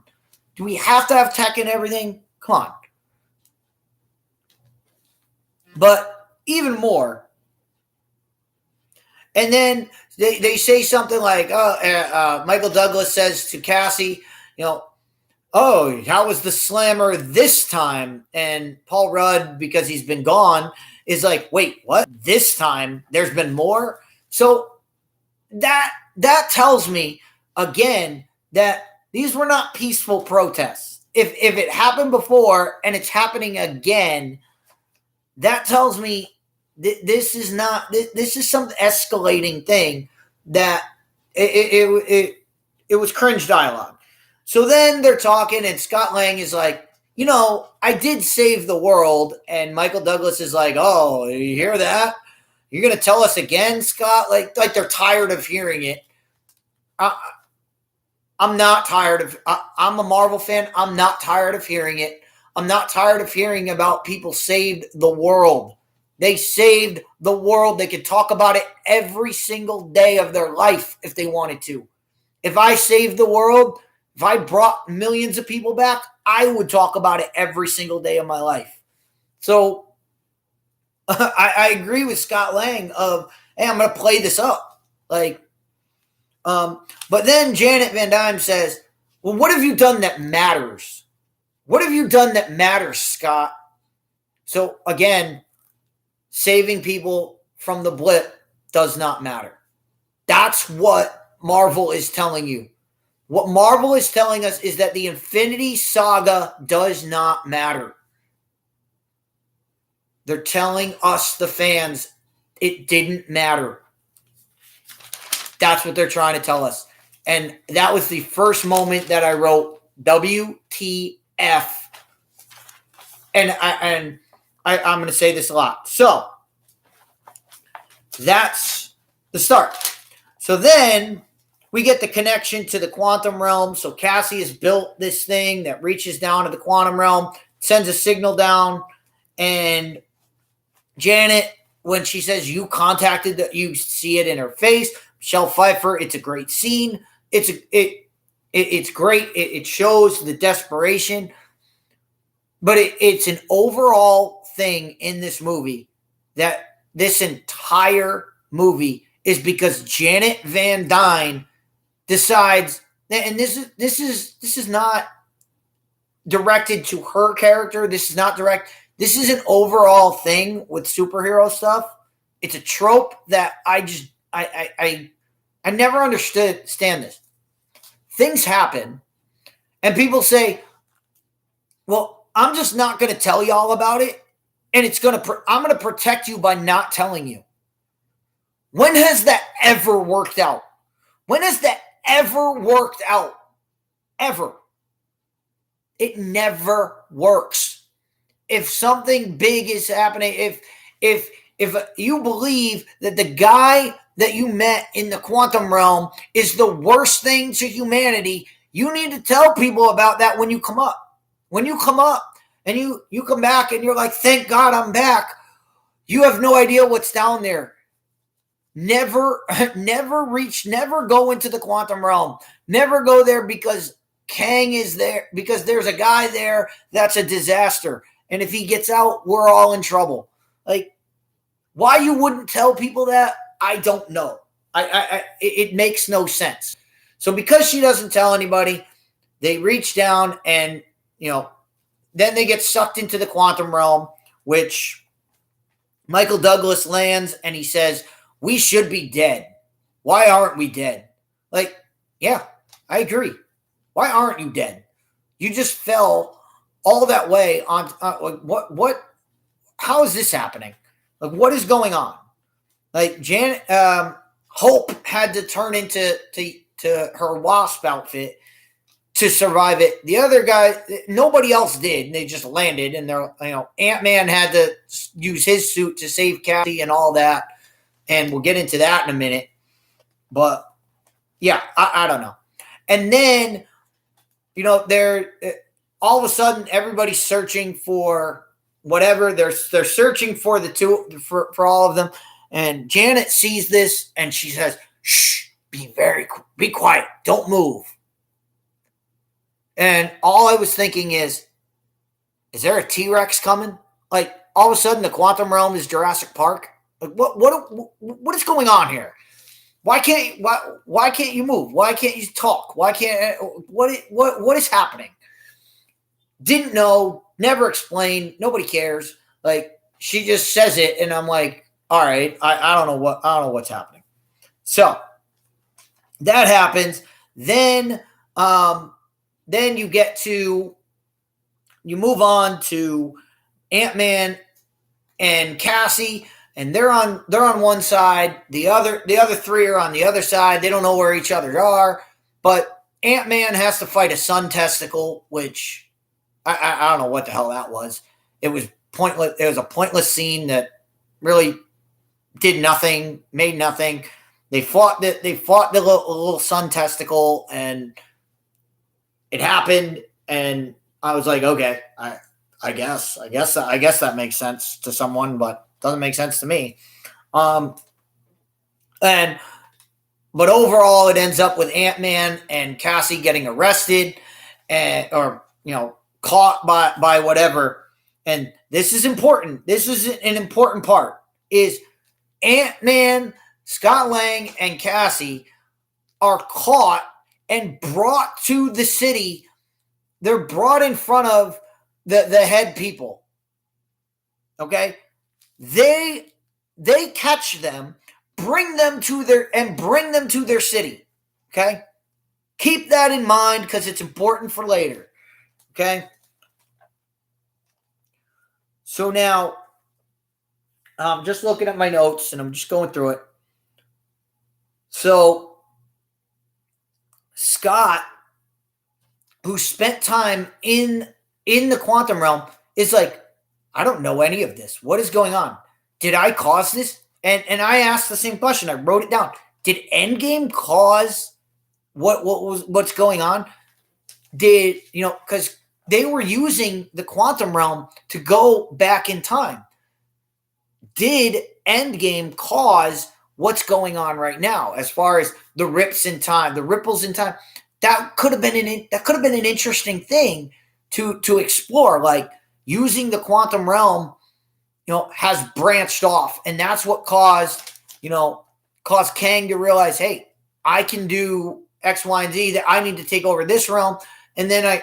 Do we have to have tech in everything? Come on. But even more. And then they say something like, Michael Douglas says to Cassie, oh, how was the slammer this time? And Paul Rudd, because he's been gone, is like, wait, what? This time there's been more? So that tells me, again, that these were not peaceful protests. If it happened before and it's happening again, that tells me this is some escalating thing that it was cringe dialogue. So then they're talking, and Scott Lang is like, I did save the world. And Michael Douglas is like, oh, you hear that? You're going to tell us again, Scott? Like they're tired of hearing it. I'm not tired of, I'm a Marvel fan. I'm not tired of hearing it. I'm not tired of hearing about people saved the world. They saved the world. They could talk about it every single day of their life if they wanted to. If I saved the world, if I brought millions of people back, I would talk about it every single day of my life. So I agree with Scott Lang of, hey, I'm going to play this up. But then Janet Van Dyne says, well, what have you done that matters? What have you done that matters, Scott? So again, saving people from the blip does not matter. That's what Marvel is telling you. What Marvel is telling us is that the Infinity Saga does not matter. They're telling us, the fans, it didn't matter. That's what they're trying to tell us. And that was the first moment that I wrote WTF. And I'm going to say this a lot. So that's the start. So then we get the connection to the quantum realm. So Cassie has built this thing that reaches down to the quantum realm, sends a signal down, and Janet, when she says you see it in her face. Michelle Pfeiffer, it's a great scene. It's great. It shows the desperation, but it's an overall thing in this movie that this entire movie is because Janet Van Dyne decides, and this is not directed to her character. This is not direct. This is an overall thing with superhero stuff. It's a trope that I never understand this. Things happen, and people say, "Well, I'm just not going to tell y'all about it, and I'm going to protect you by not telling you." When has that ever worked out? When has that ever worked out? Ever? It never works. If something big is happening, if you believe that the guy that you met in the quantum realm is the worst thing to humanity, you need to tell people about that when you come up. When you come up and you come back and you're like, thank God I'm back. You have no idea what's down there. Never go into the quantum realm. Never go there because Kang is there, because there's a guy there that's a disaster. And if he gets out, we're all in trouble. Like, why you wouldn't tell people that, I don't know. It makes no sense. So because she doesn't tell anybody, they reach down and, then they get sucked into the quantum realm, which Michael Douglas lands and he says, we should be dead. Why aren't we dead? Like, yeah, I agree. Why aren't you dead? You just fell all that way on how is this happening? Like, what is going on? Like, Hope had to turn into her wasp outfit to survive it. The other guy, nobody else did. They just landed, and Antman had to use his suit to save Cassie and all that. And we'll get into that in a minute. But yeah, I don't know. And then, they're all of a sudden everybody's searching for whatever. They're searching for for all of them. And Janet sees this and she says, shh, be quiet. Don't move. And all I was thinking is there a T-Rex coming? Like, all of a sudden the quantum realm is Jurassic Park? Like, what is going on here? Why can't you move? Why can't you talk? What is happening? Didn't know, never explained, nobody cares. Like, she just says it, and I'm like, all right, I don't know what's happening. So that happens. Then you move on to Ant-Man and Cassie, and they're on one side. The other three are on the other side. They don't know where each other are. But Ant-Man has to fight a sun testicle, which I don't know what the hell that was. It was pointless. It was a pointless scene that really did nothing, made nothing. They fought the little sun testicle, and it happened. And I was like, okay, I guess that makes sense to someone, but doesn't make sense to me. But overall, it ends up with Ant-Man and Cassie getting arrested or caught by whatever. And this is important. This is an important part. Is Ant-Man, Scott Lang, and Cassie are caught and brought to the city. They're brought in front of the head people. Okay? They catch them, bring them to their city. Okay? Keep that in mind because it's important for later. Okay? So now, I'm just looking at my notes and I'm just going through it. So, Scott, who spent time in the quantum realm, is like, I don't know any of this. What is going on? Did I cause this? And I asked the same question. I wrote it down. Did Endgame cause what's going on? Because they were using the quantum realm to go back in time. Did Endgame cause what's going on right now as far as the ripples in time? That could have been an interesting thing to explore, like using the quantum realm, has branched off, and that's what caused caused Kang to realize, hey, I can do X, Y, and Z, that I need to take over this realm. And then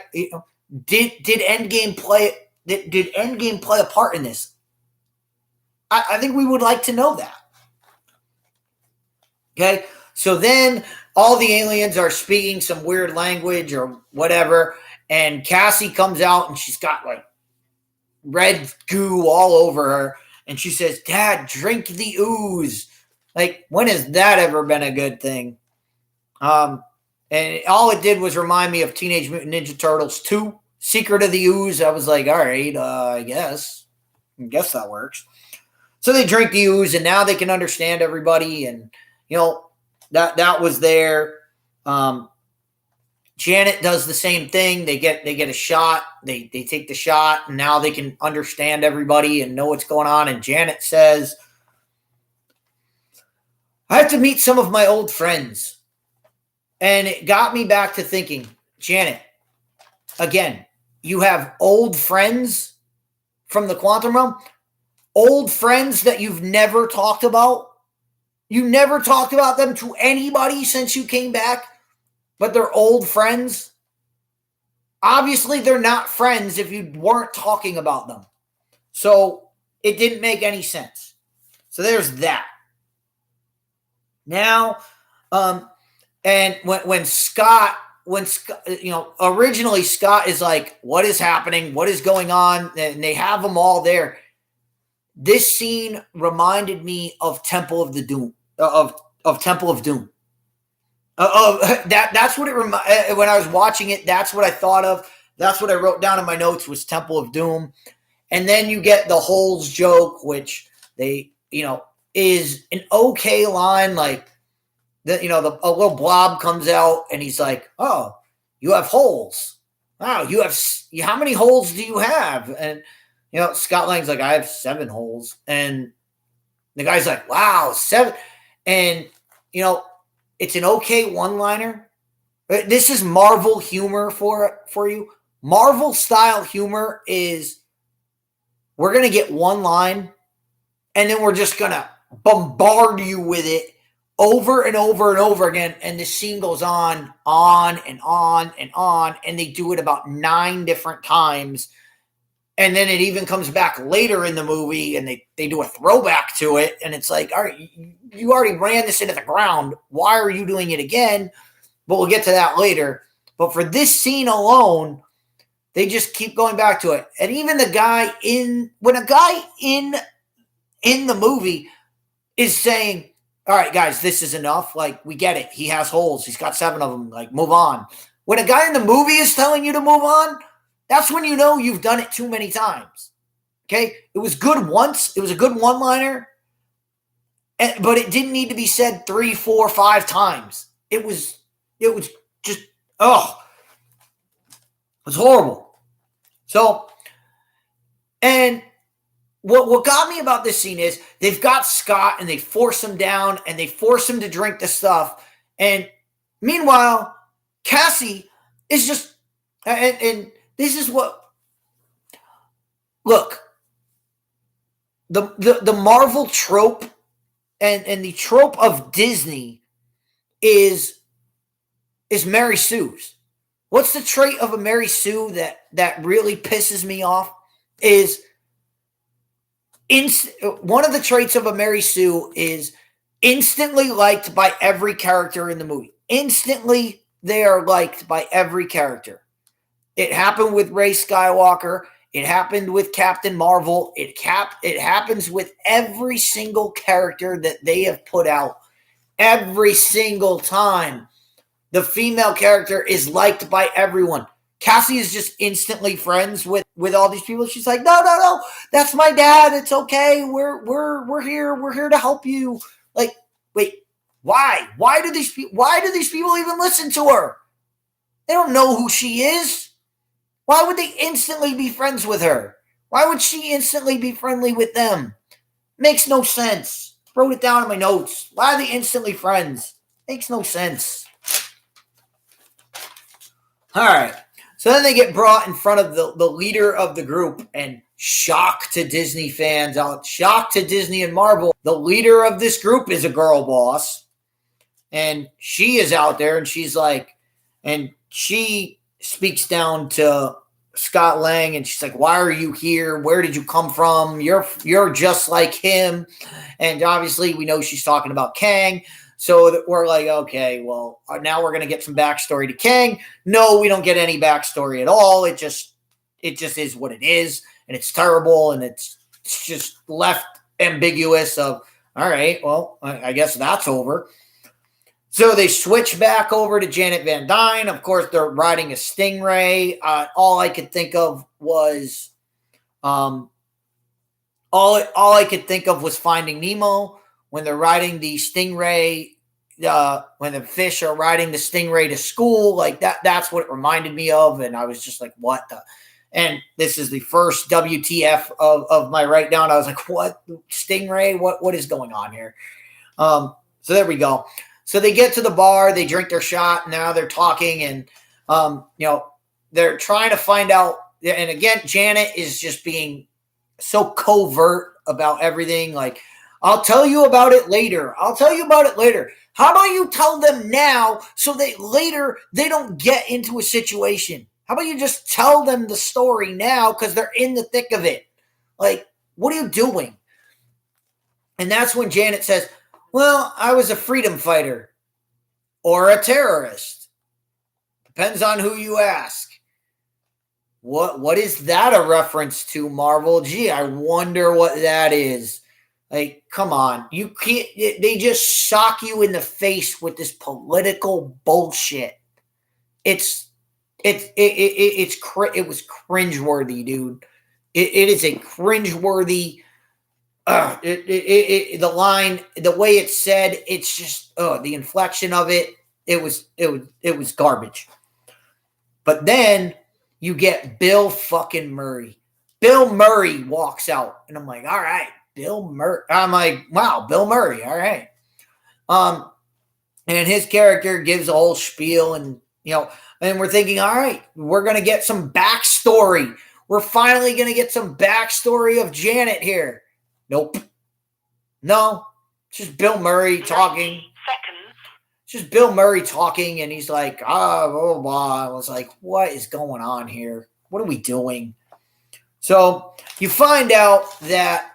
did Endgame play a part in this? I think we would like to know that. Okay, so then all the aliens are speaking some weird language or whatever, and Cassie comes out and she's got like red goo all over her, and she says, "Dad, drink the ooze." Like, when has that ever been a good thing? And all it did was remind me of Teenage Mutant Ninja Turtles 2, Secret of the Ooze. I was like, all right, I guess that works. So they drink the ooze, and now they can understand everybody, and that was there. Janet does the same thing. They get a shot. They take the shot, and now they can understand everybody and know what's going on. And Janet says, "I have to meet some of my old friends." And it got me back to thinking, Janet, again, you have old friends from the quantum realm, old friends that you've never talked about. You never talked about them to anybody since you came back, but they're old friends. Obviously, they're not friends if you weren't talking about them. So it didn't make any sense. So there's that. Now, and when Scott, originally Scott is like, what is happening? What is going on? And they have them all there. This scene reminded me of Temple of the Doom, of Temple of Doom. That's what it when I was watching it. That's what I thought of. That's what I wrote down in my notes was Temple of Doom. And then you get the holes joke, which is an okay line. Like a little blob comes out and he's like, "Oh, you have holes. Wow, how many holes do you have?" And Scott Lang's like, "I have 7 holes." And the guy's like, "Wow, 7." And it's an okay one-liner. This is Marvel humor for you. Marvel style humor is, we're going to get one line and then we're just going to bombard you with it over and over and over again. And the scene goes on and on and on. And they do it about 9 different times. And then it even comes back later in the movie and they do a throwback to it. And it's like, all right, you already ran this into the ground. Why are you doing it again? But we'll get to that later. But for this scene alone, they just keep going back to it. And even when a guy in the movie is saying, all right, guys, this is enough. Like, we get it. He has holes. He's got 7 of them. Like, move on. When a guy in the movie is telling you to move on, that's when you know you've done it too many times. Okay? It was good once. It was a good one-liner. But it didn't need to be said 3, 4, 5 times. It was just, it was horrible. So, and what got me about this scene is they've got Scott and they force him down and they force him to drink the stuff. And meanwhile, Cassie is just, and this is what, look, the Marvel trope and the trope of Disney is Mary Sue's. What's the trait of a Mary Sue that really pisses me off is one of the traits of a Mary Sue is instantly liked by every character in the movie. Instantly, they are liked by every character. It happened with Rey Skywalker. It happened with Captain Marvel. It happens with every single character that they have put out. Every single time, the female character is liked by everyone. Cassie is just instantly friends with all these people. She's like, no, that's my dad. It's okay. We're here. We're here to help you. Like, wait, why? Why do these people even listen to her? They don't know who she is. Why would they instantly be friends with her? Why would she instantly be friendly with them? Makes no sense. Wrote it down in my notes. Why are they instantly friends? Makes no sense. All right. So then they get brought in front of the leader of the group, and shock to Disney fans, shock to Disney and Marvel, the leader of this group is a girl boss. And she is out there, and she's like, and she speaks down to Scott Lang, and she's like, why are you here? Where did you come from? You're just like him. And obviously we know she's talking about Kang. So we're like, okay, well, now we're going to get some backstory to Kang. No, we don't get any backstory at all. It just is what it is. And it's terrible. And it's just left ambiguous of, all right, well, I guess that's over. So they switch back over to Janet Van Dyne. Of course, they're riding a Stingray. All I could think of was, all I could think of was Finding Nemo when they're riding the Stingray. When the fish are riding the Stingray to school, like that. That's what it reminded me of, and I was just like, "What the?" And this is the first WTF of my write down. I was like, "What Stingray? What is going on here?" So there we go. So they get to the bar, they drink their shot. Now they're talking, and they're trying to find out. And again, Janet is just being so covert about everything. Like, I'll tell you about it later. I'll tell you about it later. How about you tell them now so that later they don't get into a situation? How about you just tell them the story now because they're in the thick of it? Like, what are you doing? And that's when Janet says, well, I was a freedom fighter or a terrorist. Depends on who you ask. What is that a reference to, Marvel? Gee, I wonder what that is. Like, come on. You can't, they just shock you in the face with this political bullshit. It was cringeworthy, dude. It is a cringeworthy. The line, the way it's said, it's just the inflection of it. It was garbage. But then you get Bill fucking Murray. Bill Murray walks out, and I'm like, all right, Bill Murray. I'm like, wow, Bill Murray, all right. And his character gives a whole spiel, and and we're thinking, all right, we're gonna get some backstory. We're finally gonna get some backstory of Janet here. Nope. No. It's just Bill Murray talking. It's just Bill Murray talking, and he's like, blah, blah, blah. I was like, what is going on here? What are we doing? So you find out that,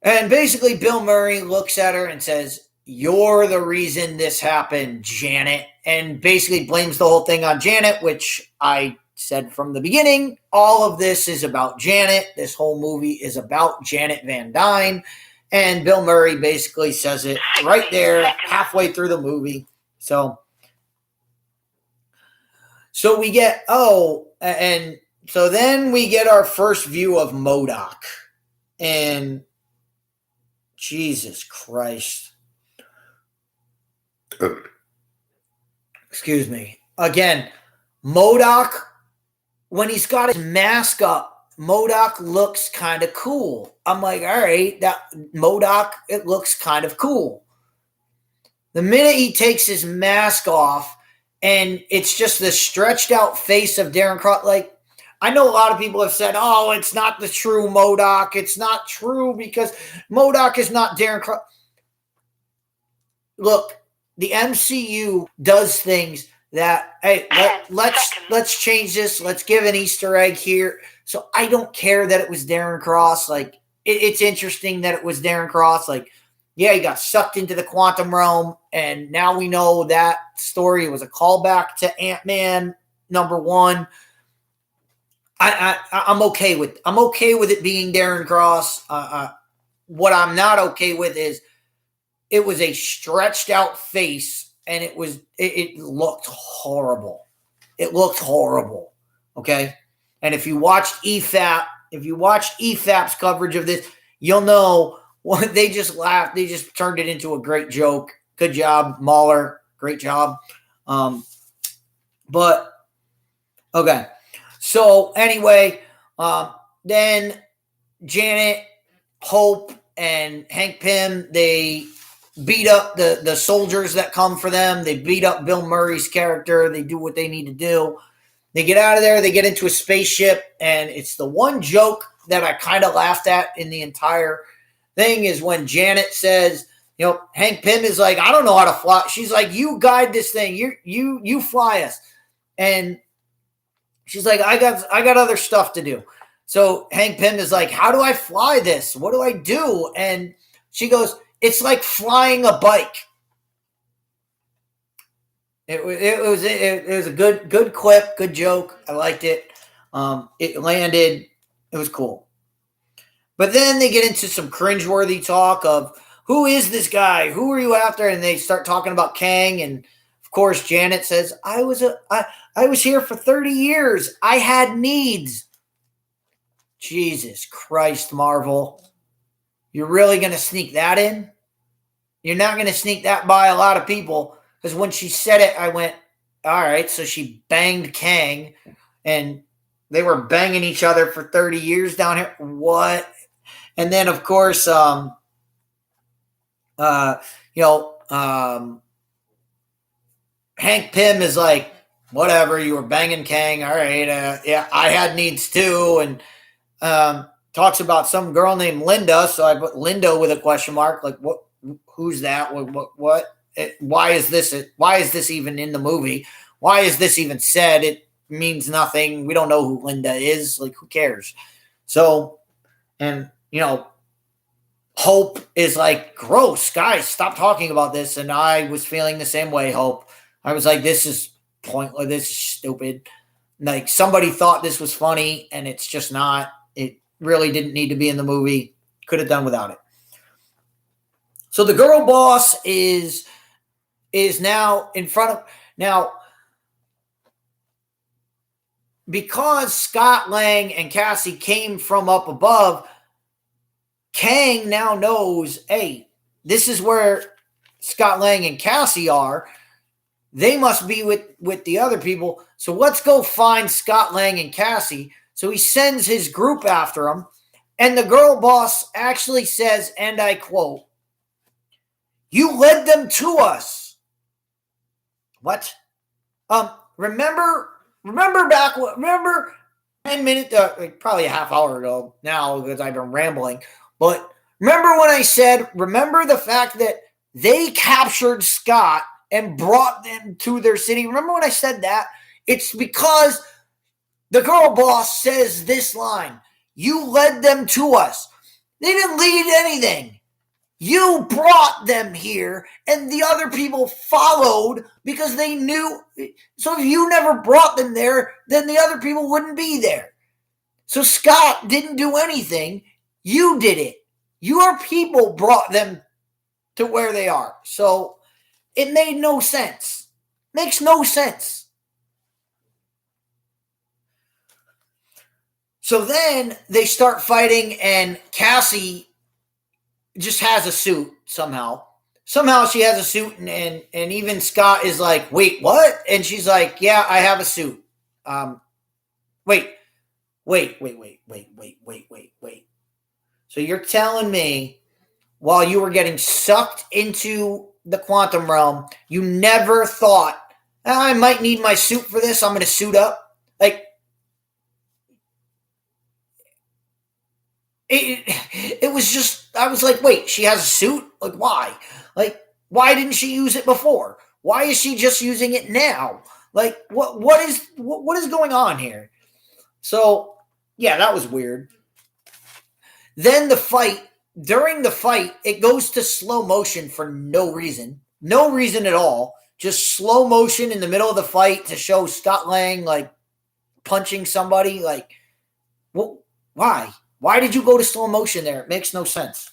and basically Bill Murray looks at her and says, you're the reason this happened, Janet, and basically blames the whole thing on Janet, which I said from the beginning, all of this is about Janet. This whole movie is about Janet Van Dyne. And Bill Murray basically says it right there, halfway through the movie. So we get, and so then we get our first view of MODOK. And Jesus Christ. Excuse me. Again, MODOK, when he's got his mask up, MODOK looks kind of cool. I'm like, all right, that MODOK, it looks kind of cool. The minute he takes his mask off and it's just the stretched out face of Darren Cross, like, I know a lot of people have said, oh, it's not the true MODOK. It's not true because MODOK is not Darren Cross. Look, the MCU does things that, hey, let's change this. Let's give an Easter egg here. So I don't care that it was Darren Cross. Like, it's interesting that it was Darren Cross. Like, yeah, he got sucked into the quantum realm, and now we know that story was a callback to Antman #1. I'm okay with it being Darren Cross. What I'm not okay with is it was a stretched out face, and it looked horrible. It looked horrible. Okay. And if you watched EFAP's coverage of this, you'll know they just laughed. They just turned it into a great joke. Good job, Mahler. Great job. But okay. So anyway, then Janet, Hope, and Hank Pym, they beat up the soldiers that come for them. They beat up Bill Murray's character. They do what they need to do. They get out of there. They get into a spaceship, and it's the one joke that I kind of laughed at in the entire thing is when Janet says, Hank Pym is like, I don't know how to fly. She's like, you guide this thing. You fly us. And she's like, I got other stuff to do. So Hank Pym is like, how do I fly this? What do I do? And she goes, it's like flying a bike. It was a good quip, good joke. I liked it. It landed. It was cool. But then they get into some cringeworthy talk of, who is this guy? Who are you after? And they start talking about Kang. And of course, Janet says, I was here for 30 years. I had needs. Jesus Christ, Marvel. You're really going to sneak that in? You're not going to sneak that by a lot of people. Because when she said it, I went, all right, so she banged Kang. And they were banging each other for 30 years down here. What? And then, of course, Hank Pym is like, whatever, you were banging Kang. All right. Yeah, I had needs too. And talks about some girl named Linda. So I put Linda with a question mark. Like, what? Who's that? What? Why is this even in the movie? Why is this even said? It means nothing. We don't know who Linda is. Like, who cares? So, and, Hope is like, gross, guys, stop talking about this. And I was feeling the same way, Hope. I was like, this is pointless. This is stupid. Like, somebody thought this was funny, and it's just not. It really didn't need to be in the movie. Could have done without it. So the girl boss is now in front of... Now, because Scott Lang and Cassie came from up above, Kang now knows, hey, this is where Scott Lang and Cassie are. They must be with the other people. So let's go find Scott Lang and Cassie. So he sends his group after them. And the girl boss actually says, and I quote, you led them to us. What? Remember 10 minutes, probably a half hour ago now because I've been rambling. But remember when I said, remember the fact that they captured Scott and brought them to their city? Remember when I said that? It's because the girl boss says this line, you led them to us. They didn't lead anything. You brought them here, and the other people followed because they knew. So if you never brought them there, then the other people wouldn't be there. So Scott didn't do anything. You did it. Your people brought them to where they are. So it made no sense. Makes no sense. So then they start fighting, and Cassie just has a suit somehow. Somehow she has a suit, and even Scott is like, wait, what? And she's like, yeah, I have a suit. Wait. So you're telling me while you were getting sucked into the quantum realm, you never thought, I might need my suit for this. I'm going to suit up. Like, it was just, I was like, wait, she has a suit? Like, why? Like, why didn't she use it before? Why is she just using it now? Like, what is going on here? So, yeah, that was weird. Then during the fight, it goes to slow motion for no reason. No reason at all. Just slow motion in the middle of the fight to show Scott Lang, like, punching somebody. Like, why? Why did you go to slow motion there? It makes no sense.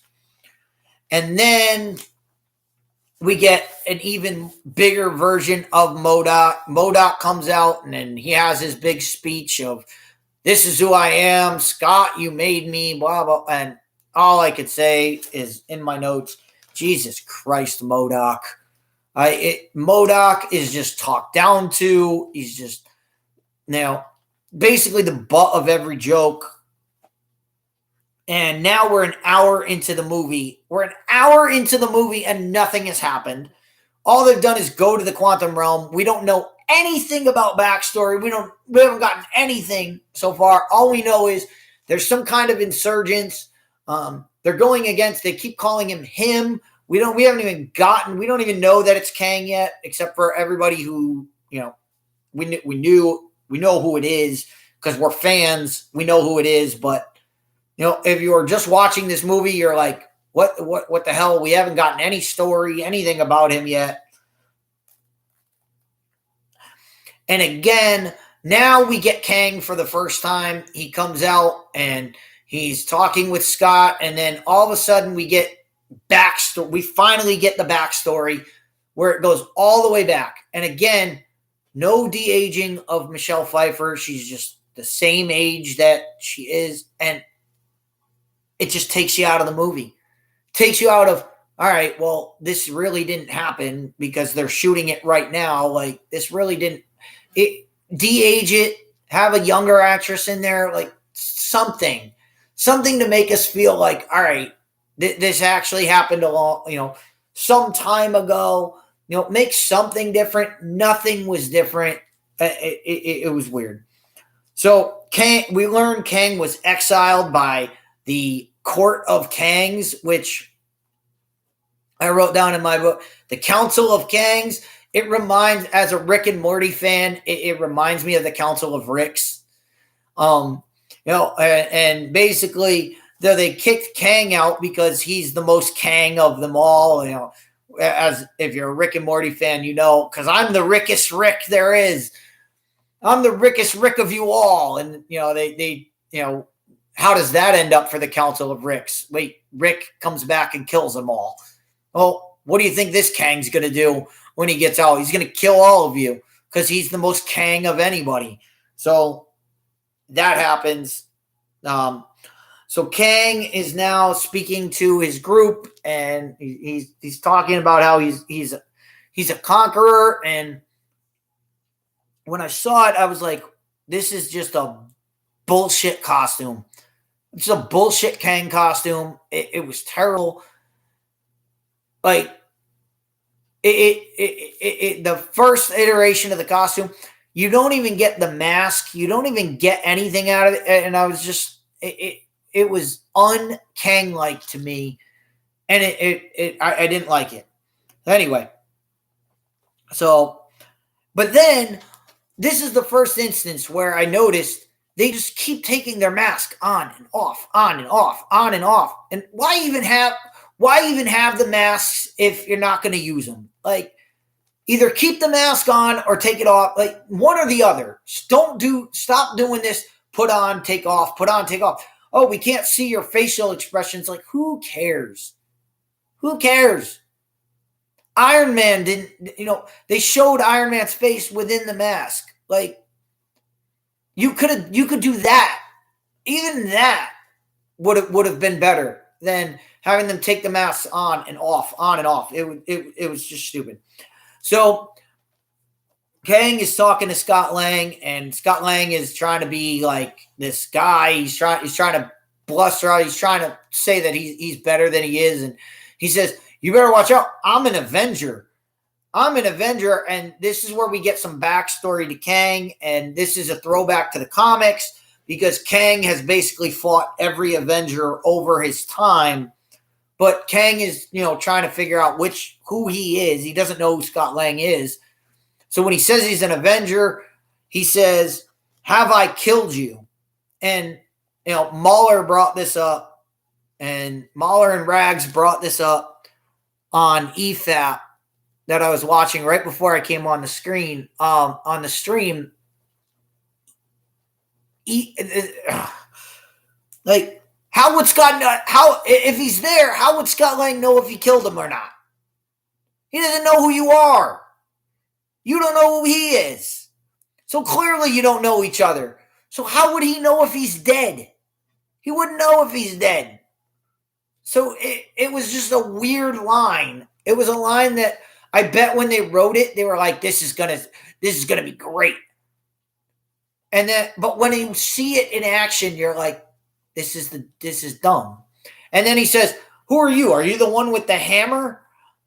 And then we get an even bigger version of MODOK. MODOK comes out, and then he has his big speech of, this is who I am. Scott, you made me, blah, blah. And all I could say is in my notes, Jesus Christ, MODOK. MODOK is just talked down to. He's just, basically the butt of every joke. And now we're an hour into the movie. And nothing has happened. All they've done is go to the quantum realm. We don't know anything about backstory. We haven't gotten anything so far. All we know is there's some kind of insurgents. They're going against, they keep calling him. We don't even know that it's Kang yet, except for everybody who, we know who it is because we're fans. We know who it is, but if you're just watching this movie, you're like, what the hell? We haven't gotten any story, anything about him yet. And again, now we get Kang for the first time. He comes out and he's talking with Scott, and then all of a sudden we get backstory. We finally get the backstory where it goes all the way back. And again, no de-aging of Michelle Pfeiffer. She's just the same age that she is. And it just takes you out of the movie. Takes you out of, all right, well, this really didn't happen because they're shooting it right now. Like, this really didn't. De-age it. Have a younger actress in there. Like, something to make us feel like, all right, this actually happened some time ago. Make something different. Nothing was different. It was weird. So we learned Kang was exiled by the Court of Kangs, which I wrote down in my book, the Council of Kangs. It reminds, as a Rick and Morty fan, it reminds me of the Council of Ricks. And basically they kicked Kang out because he's the most Kang of them all. As if you're a Rick and Morty fan, because I'm the Rickest Rick there is. I'm the Rickest Rick of you all. And, they how does that end up for the Council of Ricks? Wait, Rick comes back and kills them all. Well, what do you think this Kang's going to do when he gets out? He's going to kill all of you because he's the most Kang of anybody. So that happens. So Kang is now speaking to his group, and he's talking about how he's a conqueror. And when I saw it, I was like, this is just a bullshit costume. It's a bullshit Kang costume. It was terrible. Like the first iteration of the costume, you don't even get the mask. You don't even get anything out of it. And I was just, it was un-Kang-like to me. And I didn't like it. Anyway. So, but then this is the first instance where I noticed they just keep taking their mask on and off, on and off, on and off. And why even have the masks if you're not going to use them? Like, either keep the mask on or take it off. Like, one or the other. Stop doing this. Put on, take off, put on, take off. Oh, we can't see your facial expressions. Like, who cares? Who cares? Iron Man didn't, they showed Iron Man's face within the mask. Like, you could do that. Even that would have been better than having them take the masks on and off, on and off. It was just stupid. So Kang is talking to Scott Lang, and Scott Lang is trying to be like this guy. He's trying to bluster out. He's trying to say that he's better than he is, and he says, "You better watch out. I'm an Avenger. I'm an Avenger." And this is where we get some backstory to Kang, and this is a throwback to the comics because Kang has basically fought every Avenger over his time. But Kang is, trying to figure out who he is. He doesn't know who Scott Lang is. So when he says he's an Avenger, he says, "Have I killed you?" And, Mahler brought this up, and Mahler and Rags brought this up on EFAP that I was watching right before I came on the screen, on the stream. Like, how would if he's there, how would Scott Lang know if he killed him or not? He doesn't know who you are. You don't know who he is. So clearly you don't know each other. So how would he know if he's dead? He wouldn't know if he's dead. So it was just a weird line. It was a line that I bet when they wrote it, they were like, this is gonna be great. And then, but when you see it in action, you're like, this is dumb. And then he says, "Who are you? Are you the one with the hammer?"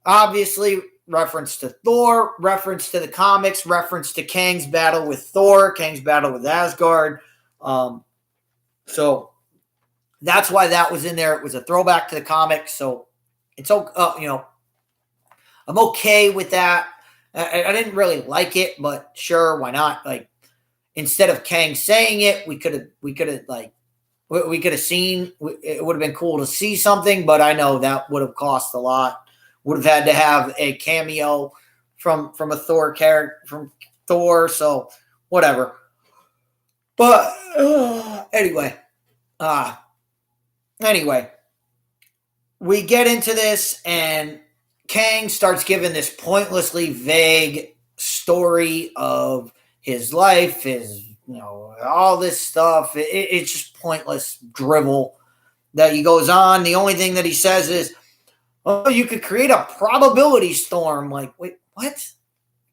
Obviously, reference to Thor, reference to the comics, reference to Kang's battle with Thor, Kang's battle with Asgard. So that's why that was in there. It was a throwback to the comics. So it's I'm okay with that. I didn't really like it, but sure, why not? Like, instead of Kang saying it, we could have seen. It would have been cool to see something, but I know that would have cost a lot. Would have had to have a cameo from a Thor character, from Thor. So whatever. But anyway, we get into this, and Kang starts giving this pointlessly vague story of his life, all this stuff. It's just pointless drivel that he goes on. The only thing that he says is, "Oh, you could create a probability storm." Like, wait, what?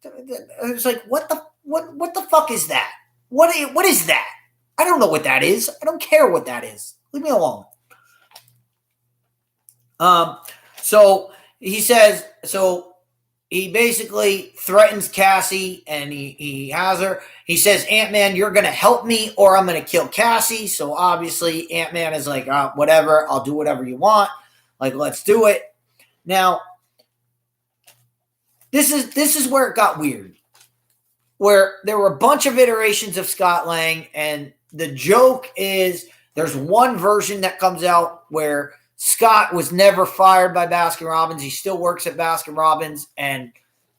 It's like, what the fuck is that? What is that? I don't know what that is. I don't care what that is. Leave me alone. So he says, he basically threatens Cassie, and he has her. He says, "Ant-Man, you're going to help me or I'm going to kill Cassie." So obviously Ant-Man is like, whatever, I'll do whatever you want. Like, let's do it. Now, this is where it got weird, where there were a bunch of iterations of Scott Lang, and the joke is there's one version that comes out where Scott was never fired by Baskin-Robbins. He still works at Baskin-Robbins, and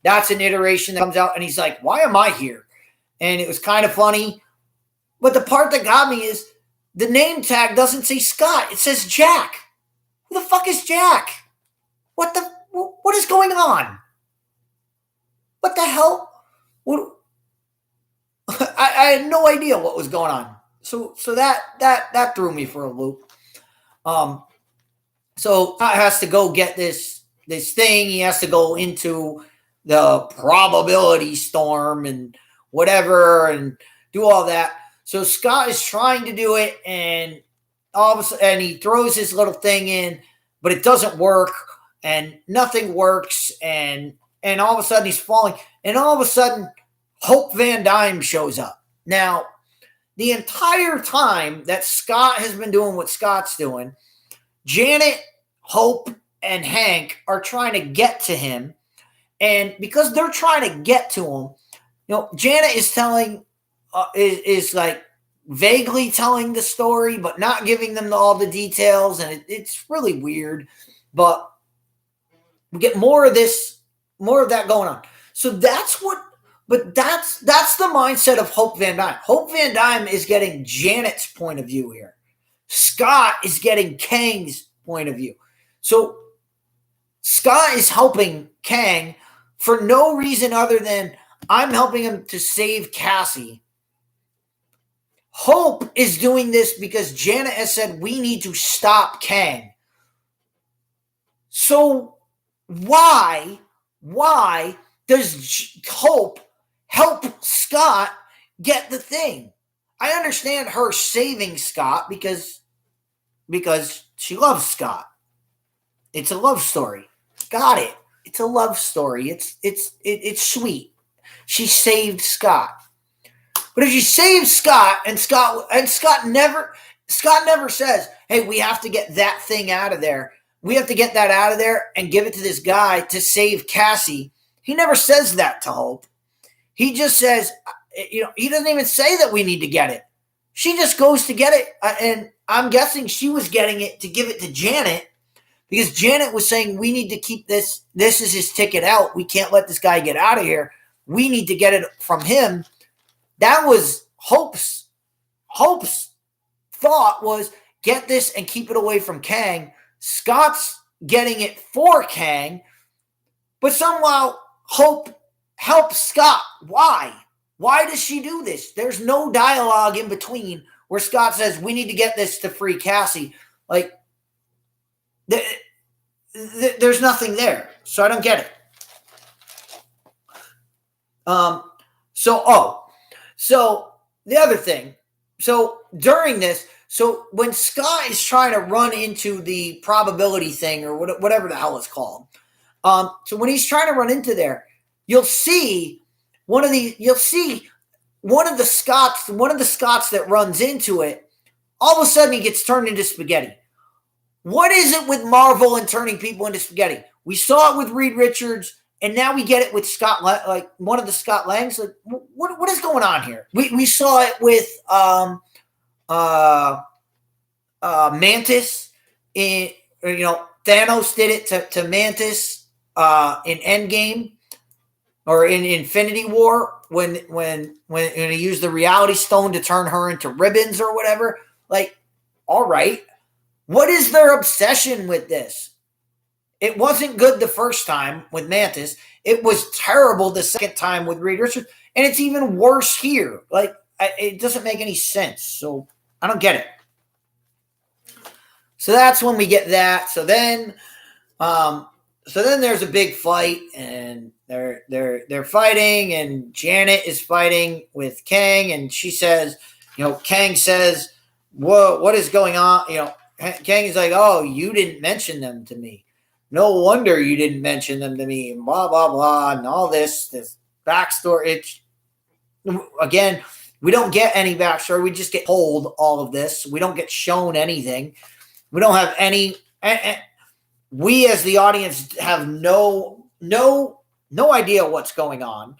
that's an iteration that comes out, and he's like, "Why am I here?" And it was kind of funny. But the part that got me is the name tag doesn't say Scott. It says Jack. Who the fuck is Jack? What is going on? What the hell? I had no idea what was going on. So that threw me for a loop. So Scott has to go get this thing. He has to go into the probability storm and whatever and do all that. So Scott is trying to do it, and all of a sudden, and he throws his little thing in, but it doesn't work, and nothing works, and all of a sudden he's falling, and all of a sudden Hope Van Dyne shows up. Now, the entire time that Scott has been doing what Scott's doing, Janet, Hope, and Hank are trying to get to him. And because they're trying to get to him, Janet is telling, is like vaguely telling the story, but not giving them all the details. And it's really weird. But we get more of that going on. So that's the mindset of Hope Van Dyne. Hope Van Dyne is getting Janet's point of view here. Scott is getting Kang's point of view. So Scott is helping Kang for no reason other than I'm helping him to save Cassie. Hope is doing this because Janet has said we need to stop Kang. So why does Hope help Scott get the thing? I understand her saving Scott because she loves Scott. It's a love story. Got it. It's a love story. It's sweet. She saved Scott. But if she saves Scott and Scott never says, "Hey, we have to get that thing out of there. We have to get that out of there and give it to this guy to save Cassie." He never says that to Hope. He just says, he doesn't even say that we need to get it. She just goes to get it. And I'm guessing she was getting it to give it to Janet because Janet was saying, we need to keep this. This is his ticket out. We can't let this guy get out of here. We need to get it from him. That was Hope's thought was get this and keep it away from Kang. Scott's getting it for Kang, but somehow Hope helps Scott. Why? Why does she do this? There's no dialogue in between where Scott says, we need to get this to free Cassie. Like, there's nothing there. So I don't get it. So the other thing, so during this, so when Scott is trying to run into the probability thing or whatever the hell it's called, So when he's trying to run into there, you'll see one of the Scots that runs into it. All of a sudden, he gets turned into spaghetti. What is it with Marvel and turning people into spaghetti? We saw it with Reed Richards, and now we get it with Scott, like one of the Scott Langs. Like, what is going on here? We saw it with Mantis. Thanos did it to Mantis in Endgame or in Infinity War when he used the Reality Stone to turn her into ribbons or whatever. Like, all right. What is their obsession with this? It wasn't good the first time with Mantis. It was terrible the second time with Reed Richards. And it's even worse here. Like, it doesn't make any sense. So I don't get it. So that's when we get that. So then there's a big fight, and they're fighting, and Janet is fighting with Kang, and she says, Kang says, "Whoa, what is going on?" Kang is like, "Oh, you didn't mention them to me. No wonder you didn't mention them to me." And blah blah blah, and all this backstory. Again, we don't get any backstory. We just get told all of this. We don't get shown anything. We don't have any. We as the audience have no idea what's going on.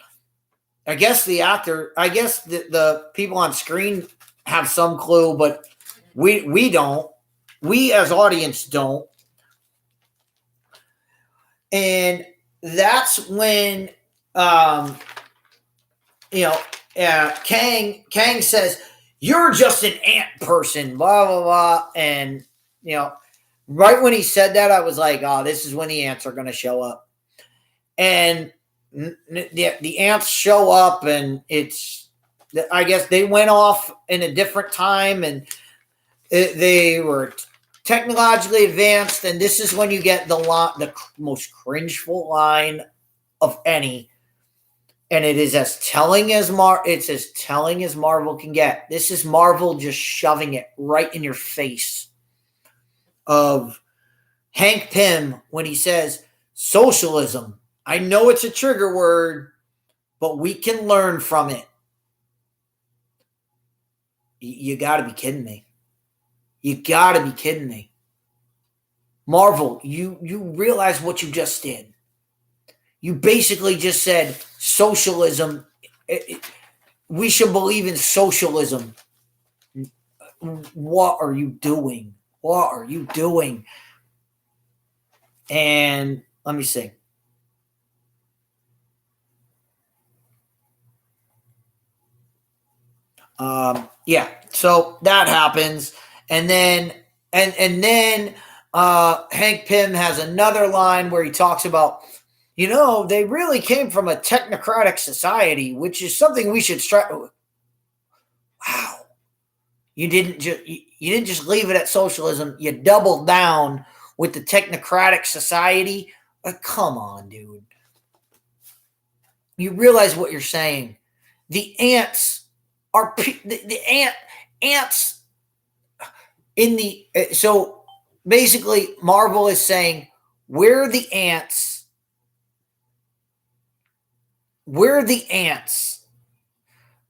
I guess the people on screen have some clue, but we don't. We as audience don't. And that's when Kang says, "You're just an ant person," blah blah blah, and right when he said that, I was like, "Oh, this is when the ants are going to show up." And the ants show up, and I guess they went off in a different time, and they were technologically advanced. And this is when you get the most cringeful line of any, and it is as telling as Marvel can get. This is Marvel just shoving it right in your face. Of Hank Pym when he says socialism. I know it's a trigger word, but we can learn from it. You got to be kidding me. You got to be kidding me. Marvel, you realize what you just did. You basically just said socialism. We should believe in socialism. What are you doing? What are you doing? And let me see. So that happens, and then Hank Pym has another line where he talks about, they really came from a technocratic society, which is something we should strive. Wow. You didn't just leave it at socialism. You doubled down with the technocratic society. Come on, dude. You realize what you're saying. The ants are ants in the. So basically, Marvel is saying we're the ants. We're the ants.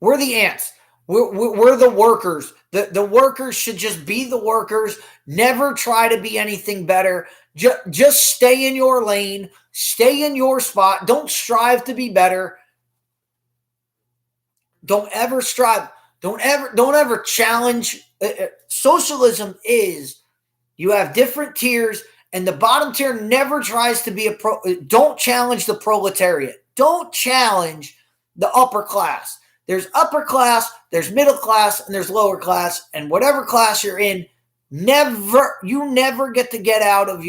We're the ants. We're the workers. The workers should just be the workers. Never try to be anything better. Just stay in your lane. Stay in your spot. Don't strive to be better. Don't ever strive. Don't ever challenge. Socialism is you have different tiers, and the bottom tier never tries to be don't challenge the proletariat. Don't challenge the upper class. There's upper class, there's middle class, and there's lower class. And whatever class you're in, you never get to get out of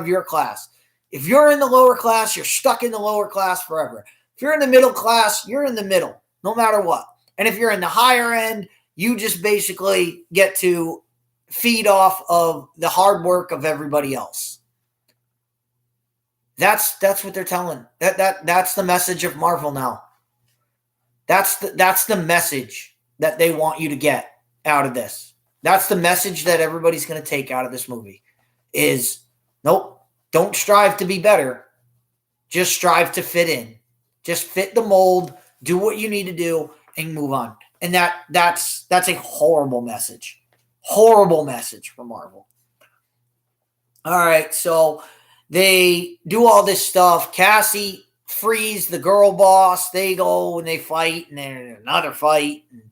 your class. If you're in the lower class, you're stuck in the lower class forever. If you're in the middle class, you're in the middle, no matter what. And if you're in the higher end, you just basically get to feed off of the hard work of everybody else. That's what they're telling. That's the message of Marvel now. That's the message that they want you to get out of this. That's the message that everybody's going to take out of this movie is, nope, don't strive to be better. Just strive to fit in. Just fit the mold, do what you need to do, and move on. And that's a horrible message. Horrible message from Marvel. All right, so they do all this stuff. Cassie frees the girl boss. They go and they fight, and then another fight. And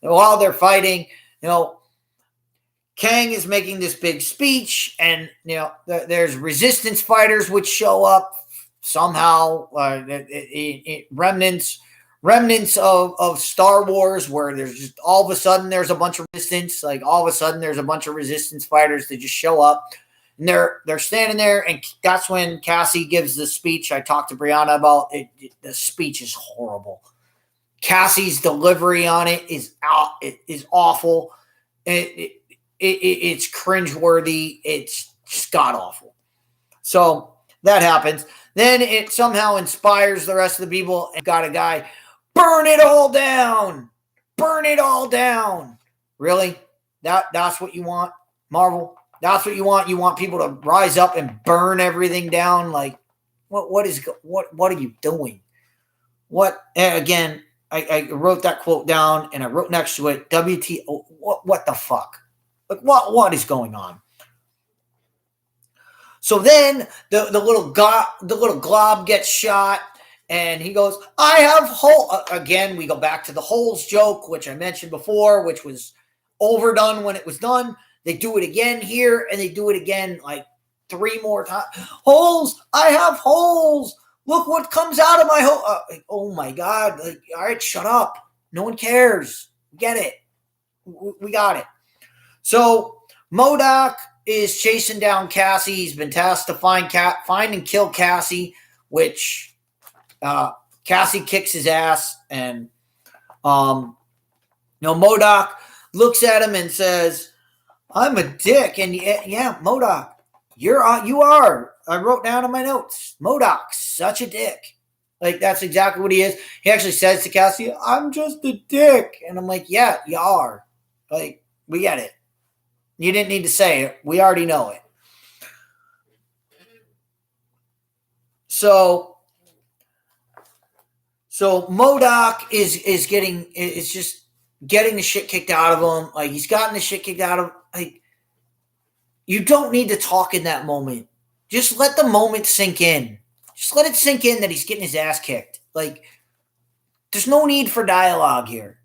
while they're fighting, Kang is making this big speech, and there's resistance fighters which show up somehow. Remnants of Star Wars, where there's just all of a sudden there's a bunch of resistance. Like all of a sudden there's a bunch of resistance fighters that just show up, and they're standing there, and that's when Cassie gives the speech I talked to Brianna about. The speech is horrible. Cassie's delivery on it is awful. It's cringeworthy. It's just god awful. So that happens. Then it somehow inspires the rest of the people, and got a guy, burn it all down. Burn it all down. Really? That's what you want, Marvel? That's what you want? You want people to rise up and burn everything down? Like, what are you doing? What, again, I wrote that quote down, and I wrote next to it, WTO, what the fuck? Like, what is going on? So then the little glob gets shot, and he goes, I have hole. Again, we go back to the holes joke, which I mentioned before, which was overdone when it was done. They do it again here, and they do it again like 3 more times. Holes! I have holes! Look what comes out of my hole. Oh my God. Like, all right, shut up. No one cares. Get it. We got it. So MODOK is chasing down Cassie. He's been tasked to find and kill Cassie, which Cassie kicks his ass, and MODOK looks at him and says, I'm a dick. And yeah, MODOK, you are. I wrote down in my notes, MODOK's such a dick. Like, that's exactly what he is. He actually says to Cassie, I'm just a dick. And I'm like, yeah, you are. Like, we get it. You didn't need to say it. We already know it. So MODOK is just getting the shit kicked out of him. Like, he's gotten the shit kicked out of him. Like, you don't need to talk in that moment. Just let the moment sink in. Just let it sink in that he's getting his ass kicked. Like, there's no need for dialogue here.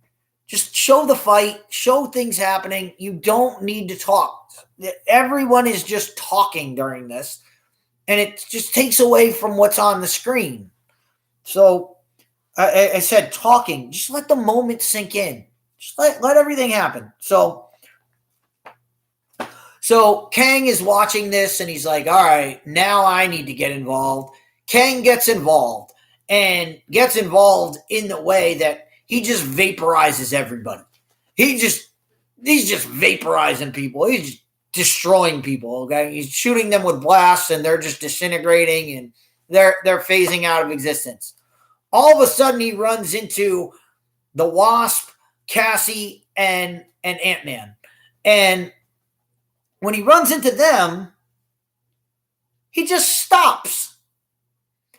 Just show the fight. Show things happening. You don't need to talk. Everyone is just talking during this, and it just takes away from what's on the screen. So I said talking. Just let the moment sink in. Just let everything happen. So Kang is watching this, and he's like, all right, now I need to get involved. Kang gets involved, and gets involved in the way that he just vaporizes everybody. He's just vaporizing people. He's just destroying people, okay? He's shooting them with blasts, and they're just disintegrating, and they're phasing out of existence. All of a sudden, he runs into the Wasp, Cassie, and Antman. And when he runs into them, he just stops.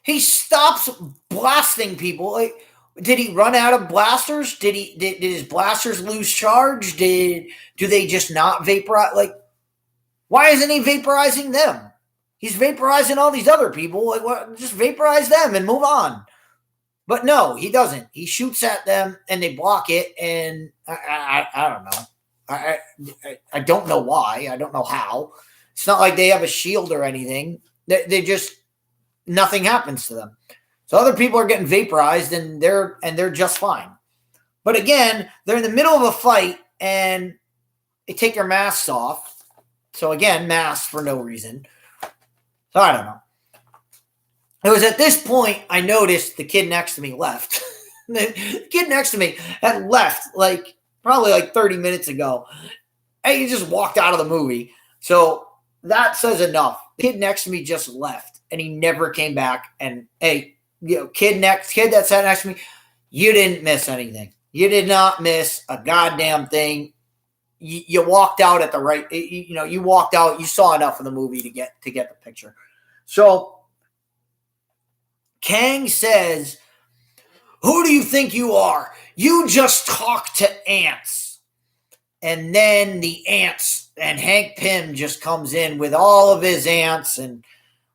He stops blasting people. Like, did he run out of blasters? Did his blasters lose charge? Do they just not vaporize? Like, why isn't he vaporizing them? He's vaporizing all these other people. Like, what? Just vaporize them and move on. But no, he doesn't. He shoots at them, and they block it. And I don't know. I don't know why. I don't know how. It's not like they have a shield or anything. They just, nothing happens to them. So other people are getting vaporized, and they're just fine. But again, they're in the middle of a fight, and they take their masks off. So again, masks for no reason. So I don't know. It was at this point I noticed the kid next to me left. The kid next to me had left probably 30 minutes ago. And he just walked out of the movie. So that says enough. The kid next to me just left, and he never came back. And hey, kid that sat next to me, you didn't miss anything. You did not miss a goddamn thing. You walked out at the right. You walked out. You saw enough of the movie to get the picture. So Kang says, "Who do you think you are? You just talk to ants." And then the ants and Hank Pym just comes in with all of his ants. And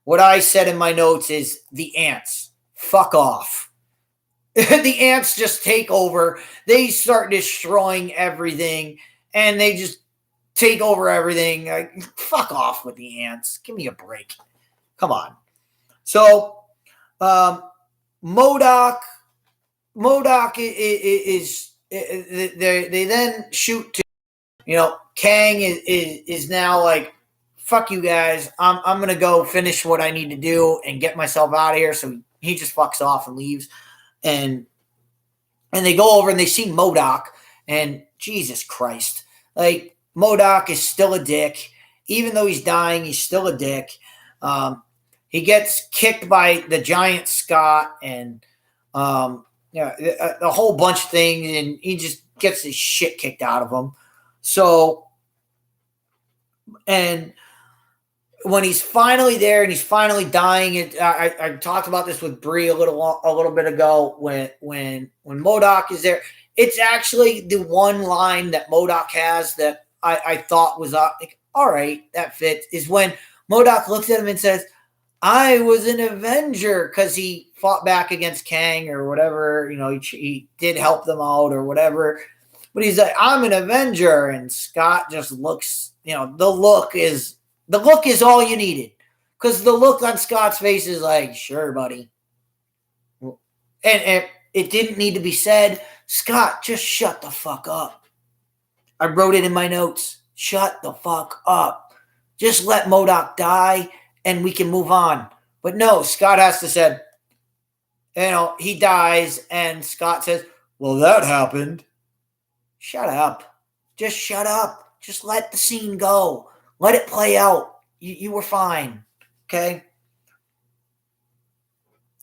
what I said in my notes is the ants. Fuck off. The ants just take over. They start destroying everything. And they just take over everything. Fuck off with the ants. Give me a break. Come on. So, MODOK is they then shoot to, Kang is now like, fuck you guys. I'm gonna go finish what I need to do and get myself out of here. So he just fucks off and leaves. And they go over and they see MODOK, and Jesus Christ, like MODOK is still a dick. Even though he's dying, he's still a dick. He gets kicked by the giant Scott and a whole bunch of things, and he just gets his shit kicked out of him. So, and when he's finally there and he's finally dying, I talked about this with Bree a little bit ago. When MODOK is there, it's actually the one line that MODOK has that I thought was like, all right, that fits. Is when MODOK looks at him and says, "I was an Avenger," because he fought back against Kang or whatever. He did help them out or whatever. But he's like, "I'm an Avenger," and Scott just looks. The look is all you needed, because the look on Scott's face is like, "Sure, buddy," and it didn't need to be said. Scott, just shut the fuck up. I wrote it in my notes. Shut the fuck up. Just let MODOK die, and we can move on. But no, Scott has to say, he dies, and Scott says, "Well, that happened." Shut up. Just shut up. Just let the scene go. Let it play out. You were fine. Okay?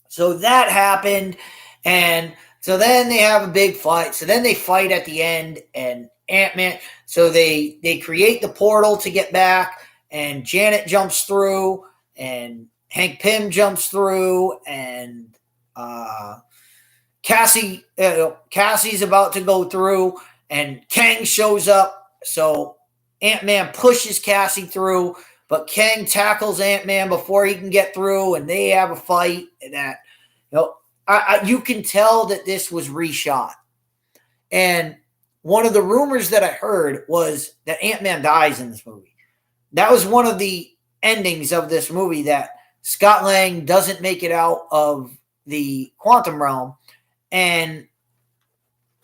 So that happened, and so then they have a big fight. So then they fight at the end, and Antman, so they create the portal to get back, and Janet jumps through, and Hank Pym jumps through, and Cassie's about to go through, and Kang shows up. So Ant-Man pushes Cassie through, but Kang tackles Ant-Man before he can get through, and they have a fight. And that, you can tell that this was reshot. And one of the rumors that I heard was that Ant-Man dies in this movie. That was one of the endings of this movie, that Scott Lang doesn't make it out of the quantum realm.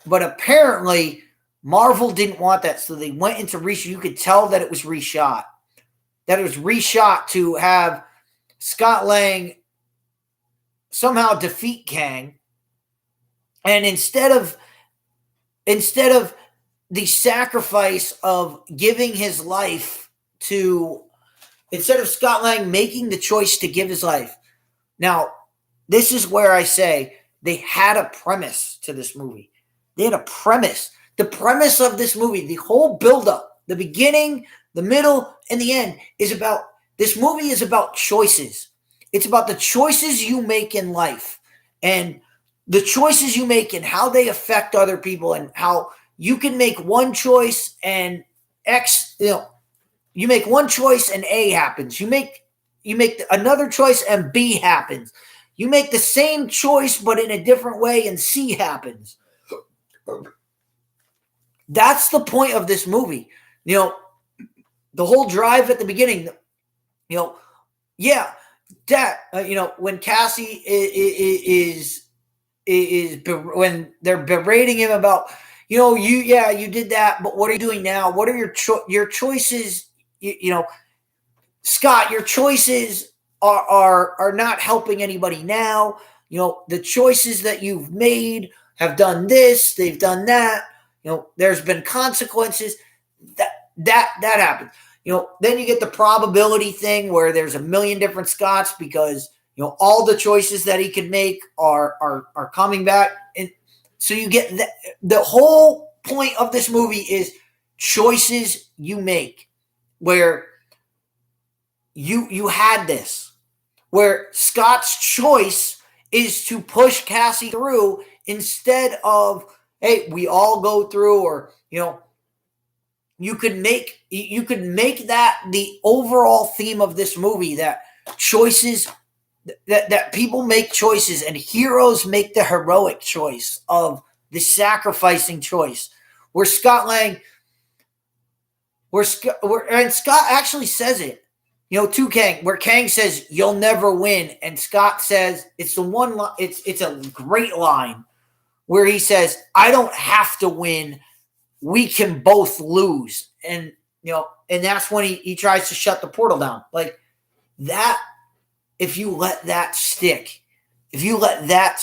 But apparently Marvel didn't want that, so they went into reshoot. You could tell that it was reshot. That it was reshot to have Scott Lang somehow defeat Kang. And instead of the sacrifice of giving his life instead of Scott Lang making the choice to give his life. Now, this is where I say they had a premise to this movie. They had a premise. The premise of this movie, the whole buildup, the beginning, the middle, and the end this movie is about choices. It's about the choices you make in life, and the choices you make and how they affect other people, and how you can make one choice and you make one choice and A happens. You make another choice and B happens. You make the same choice but in a different way and C happens. That's the point of this movie. The whole drive at the beginning, when Cassie is when they're berating him about, you did that, but what are you doing now? What are your choices? Scott, your choices are not helping anybody now. The choices that you've made have done this, they've done that. There's been consequences. That happens. Then you get the probability thing where there's a million different Scotts, because all the choices that he can make are coming back. And so you get the whole point of this movie is choices you make, where you had this, where Scott's choice is to push Cassie through instead of, hey, we all go through, or you could make that the overall theme of this movie, that choices, that people make choices and heroes make the heroic choice of the sacrificing choice, where Scott Lang, and Scott actually says it, to Kang, where Kang says, "You'll never win," and Scott says, it's a great line where he says, "I don't have to win. We can both lose." And and that's when he tries to shut the portal down. Like that, if you let that stick, that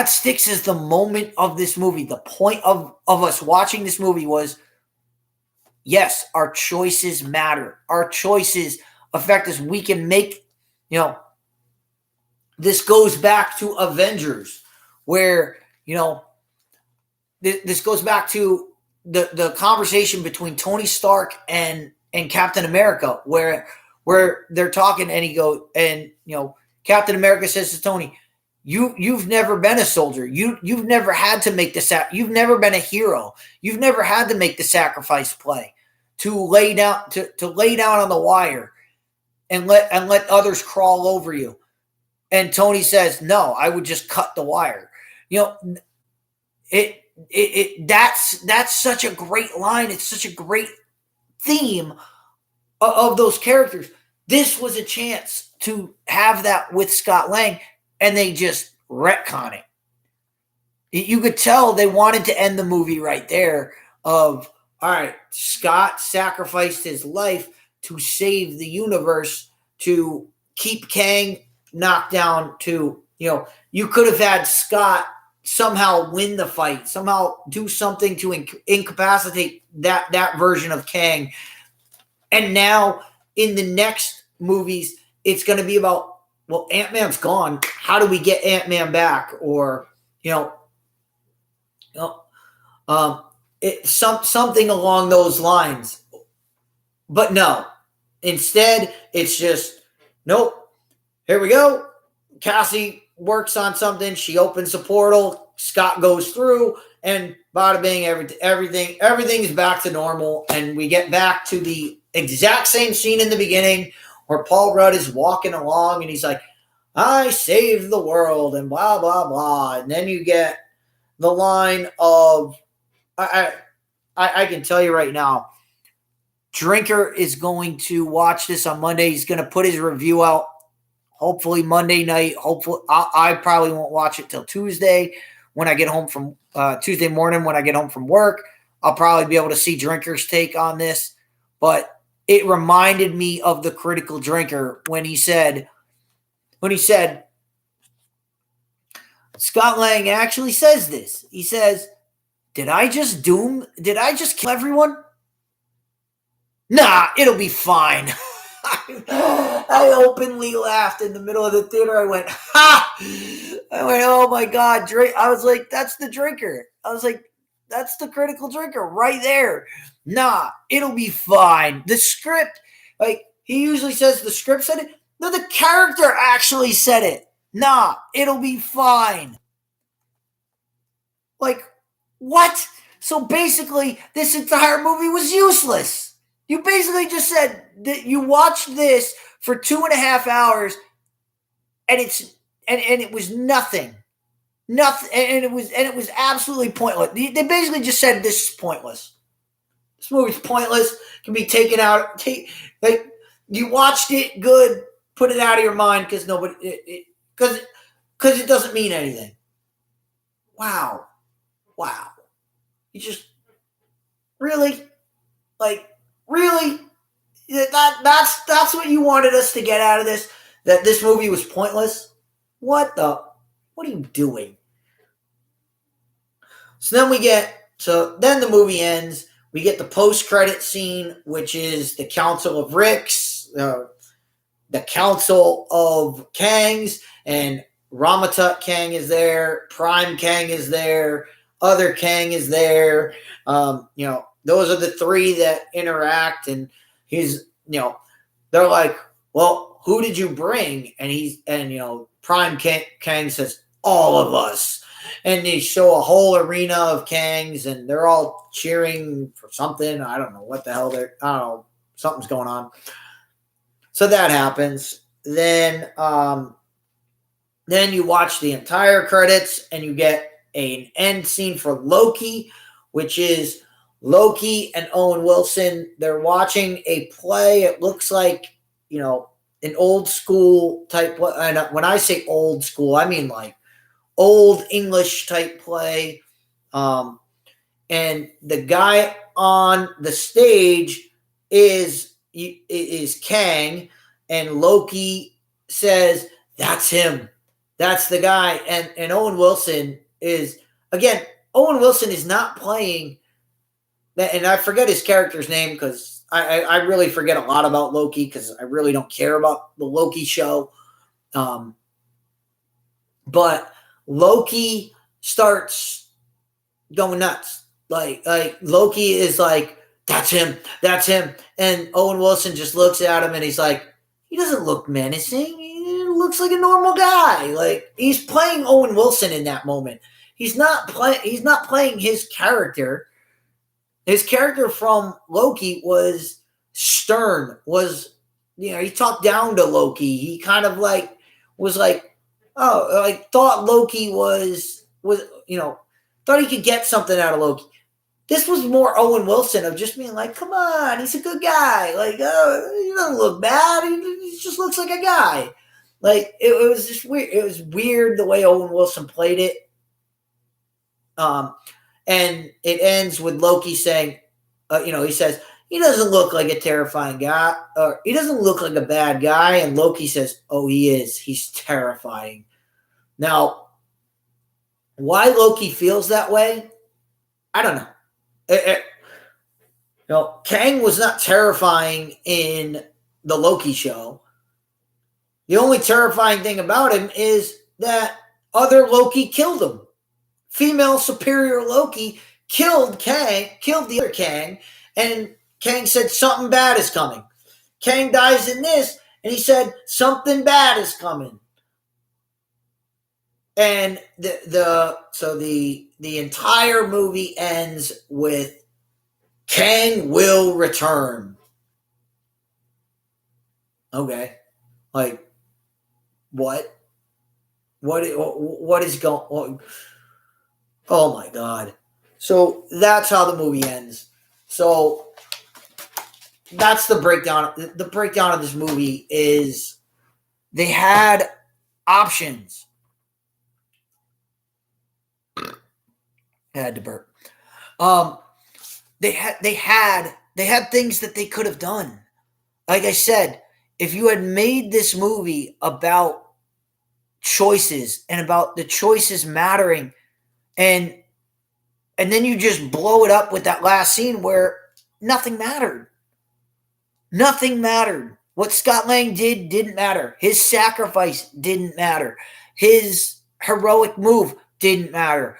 sticks as the moment of this movie. The point of us watching this movie was, yes, our choices matter. Our choices affect us. We can make, this goes back to Avengers, where, this goes back to the conversation between Tony Stark and Captain America, where they're talking, and Captain America says to Tony, You've never been a soldier. You've never had to make you've never been a hero. You've never had to make the sacrifice play to lay down on the wire and let others crawl over you. And Tony says, "No, I would just cut the wire." That's such a great line. It's such a great theme of those characters. This was a chance to have that with Scott Lang, and they just retcon it. You could tell they wanted to end the movie right there of, all right, Scott sacrificed his life to save the universe, to keep Kang knocked down, to, you could have had Scott somehow win the fight, somehow do something to incapacitate that version of Kang. And now in the next movies, it's going to be about, well, Ant-Man's gone. How do we get Ant-Man back? Or, something along those lines. But no, instead, it's just, nope, here we go. Cassie works on something. She opens the portal. Scott goes through, and bada bing, everything is back to normal. And we get back to the exact same scene in the beginning, where Paul Rudd is walking along and he's like, "I saved the world," and blah, blah, blah. And then you get the line of, I can tell you right now, Drinker is going to watch this on Monday. He's going to put his review out, hopefully Monday night. Hopefully, I probably won't watch it till Tuesday when I get home from Tuesday morning when I get home from work. I'll probably be able to see Drinker's take on this. But it reminded me of the Critical Drinker when he said, Scott Lang actually says this. He says, did I just kill everyone? Nah, it'll be fine. I openly laughed in the middle of the theater. I went, ha! I went, oh my God. I was like, that's the Drinker. I was like, that's the Critical Drinker right there. Nah, it'll be fine. The script, like, he usually says the script said it. No, the character actually said it. Nah, it'll be fine. Like, what? So basically, this entire movie was useless. You basically just said that you watched this for 2.5 hours, and it was nothing. Nothing, and it was absolutely pointless. They basically just said this is pointless. This movie's pointless. Can be taken out. Like, you watched it, good. Put it out of your mind because because it doesn't mean anything. Wow. You just really, really. That's what you wanted us to get out of this. That this movie was pointless. What are you doing? So then the movie ends. We get the post-credit scene, which is the Council of Ricks, the Council of Kangs, and Ramatut Kang is there, Prime Kang is there, Other Kang is there. Those are the three that interact, and they're like, well, who did you bring? And Prime Kang says, all of us. And they show a whole arena of Kangs, and they're all cheering for something. I don't know what the hell they're, I don't know, something's going on. So that happens. Then you watch the entire credits, and you get an end scene for Loki, which is Loki and Owen Wilson. They're watching a play. It looks like, an old school type play. And when I say old school, I mean like old English type play. And the guy on the stage is Kang, and Loki says, that's him. That's the guy. And Owen Wilson is, again, Owen Wilson is not playing, and I forget his character's name because I really forget a lot about Loki because I really don't care about the Loki show. But Loki starts going nuts. Like Loki is like, that's him. And Owen Wilson just looks at him and he's like, he doesn't look menacing. He looks like a normal guy. Like, he's playing Owen Wilson in that moment. He's not playing his character. His character from Loki was stern, he talked down to Loki. He kind of was like, thought Loki was thought he could get something out of Loki. This was more Owen Wilson of just being like, come on, he's a good guy. Like, oh, he doesn't look bad. He just looks like a guy. Like, it was just weird. It was weird the way Owen Wilson played it. And it ends with Loki saying, he says, he doesn't look like a terrifying guy, or he doesn't look like a bad guy. And Loki says, oh, he is. He's terrifying. Now, why Loki feels that way, I don't know. Kang was not terrifying in the Loki show. The only terrifying thing about him is that other Loki killed him. Female superior Loki killed the other Kang, and Kang said something bad is coming. Kang dies in this, and he said something bad is coming. And the entire movie ends with Kang will return. Okay, like what? What is going? Oh my God! So that's how the movie ends. So that's the breakdown. The breakdown of this movie is they had options. I had to burp. They had things that they could have done. Like I said, if you had made this movie about choices and about the choices mattering, and then you just blow it up with that last scene where nothing mattered. Nothing mattered. What Scott Lang did didn't matter. His sacrifice didn't matter. His heroic move didn't matter.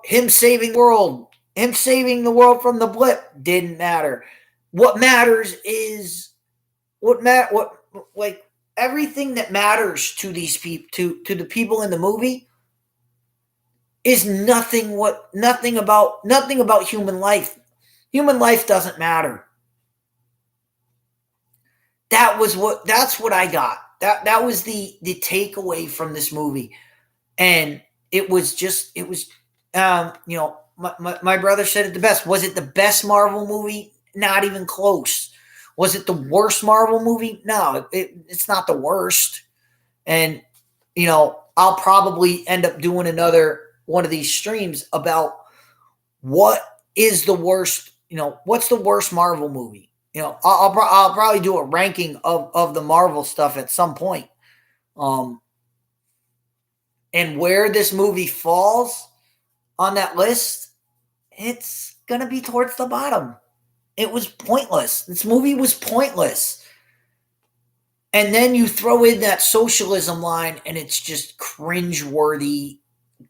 Him saving the world from the blip didn't matter. What matters is everything that matters to these people, to the people in the movie, is nothing about human life. Human life doesn't matter. That's what I got. That was the takeaway from this movie. And my brother said it the best. Was it the best Marvel movie? Not even close. Was it the worst Marvel movie? No, it's not the worst. And, I'll probably end up doing another one of these streams about what is the worst, what's the worst Marvel movie? I'll probably do a ranking of the Marvel stuff at some point. And where this movie falls on that list, it's going to be towards the bottom. It was pointless. This movie was pointless. And then you throw in that socialism line, and it's just cringe-worthy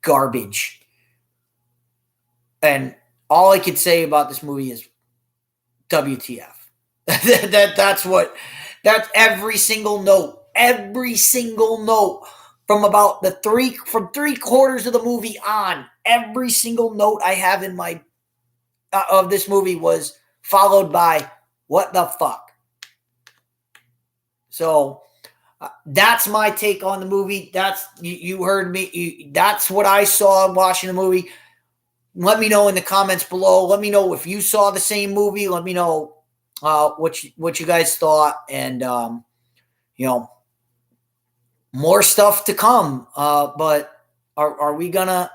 garbage. And all I could say about this movie is WTF. That's every single note every single note from about from 3/4 of the movie on. Every single note I have in my of this movie was followed by what the fuck. So that's my take on the movie. That's you heard me. That's what I saw watching the movie. Let me know in the comments below. Let me know if you saw the same movie. Let me know what you guys thought, and more stuff to come. But are we gonna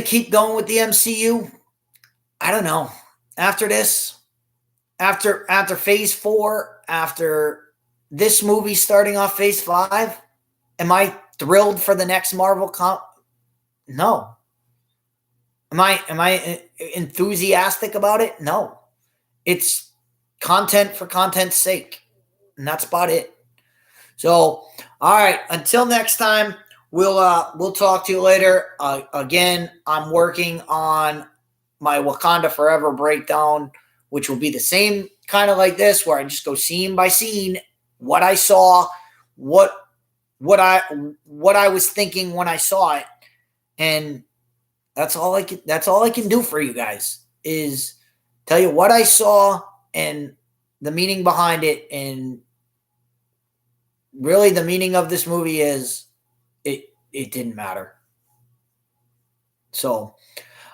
keep going with the MCU? I don't know. After this, after Phase 4, after this movie starting off Phase 5, am I thrilled for the next Marvel No. Am I enthusiastic about it? No. It's content for content's sake, and that's about it. So, all right. Until next time, we'll talk to you later. Again, I'm working on my Wakanda Forever breakdown, which will be the same kind of like this, where I just go scene by scene, what I saw, what I was thinking when I saw it, and that's all I can do for you guys is tell you what I saw and the meaning behind it. And really, the meaning of this movie is it didn't matter. So,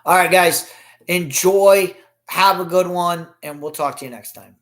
all right, guys, enjoy. Have a good one, and we'll talk to you next time.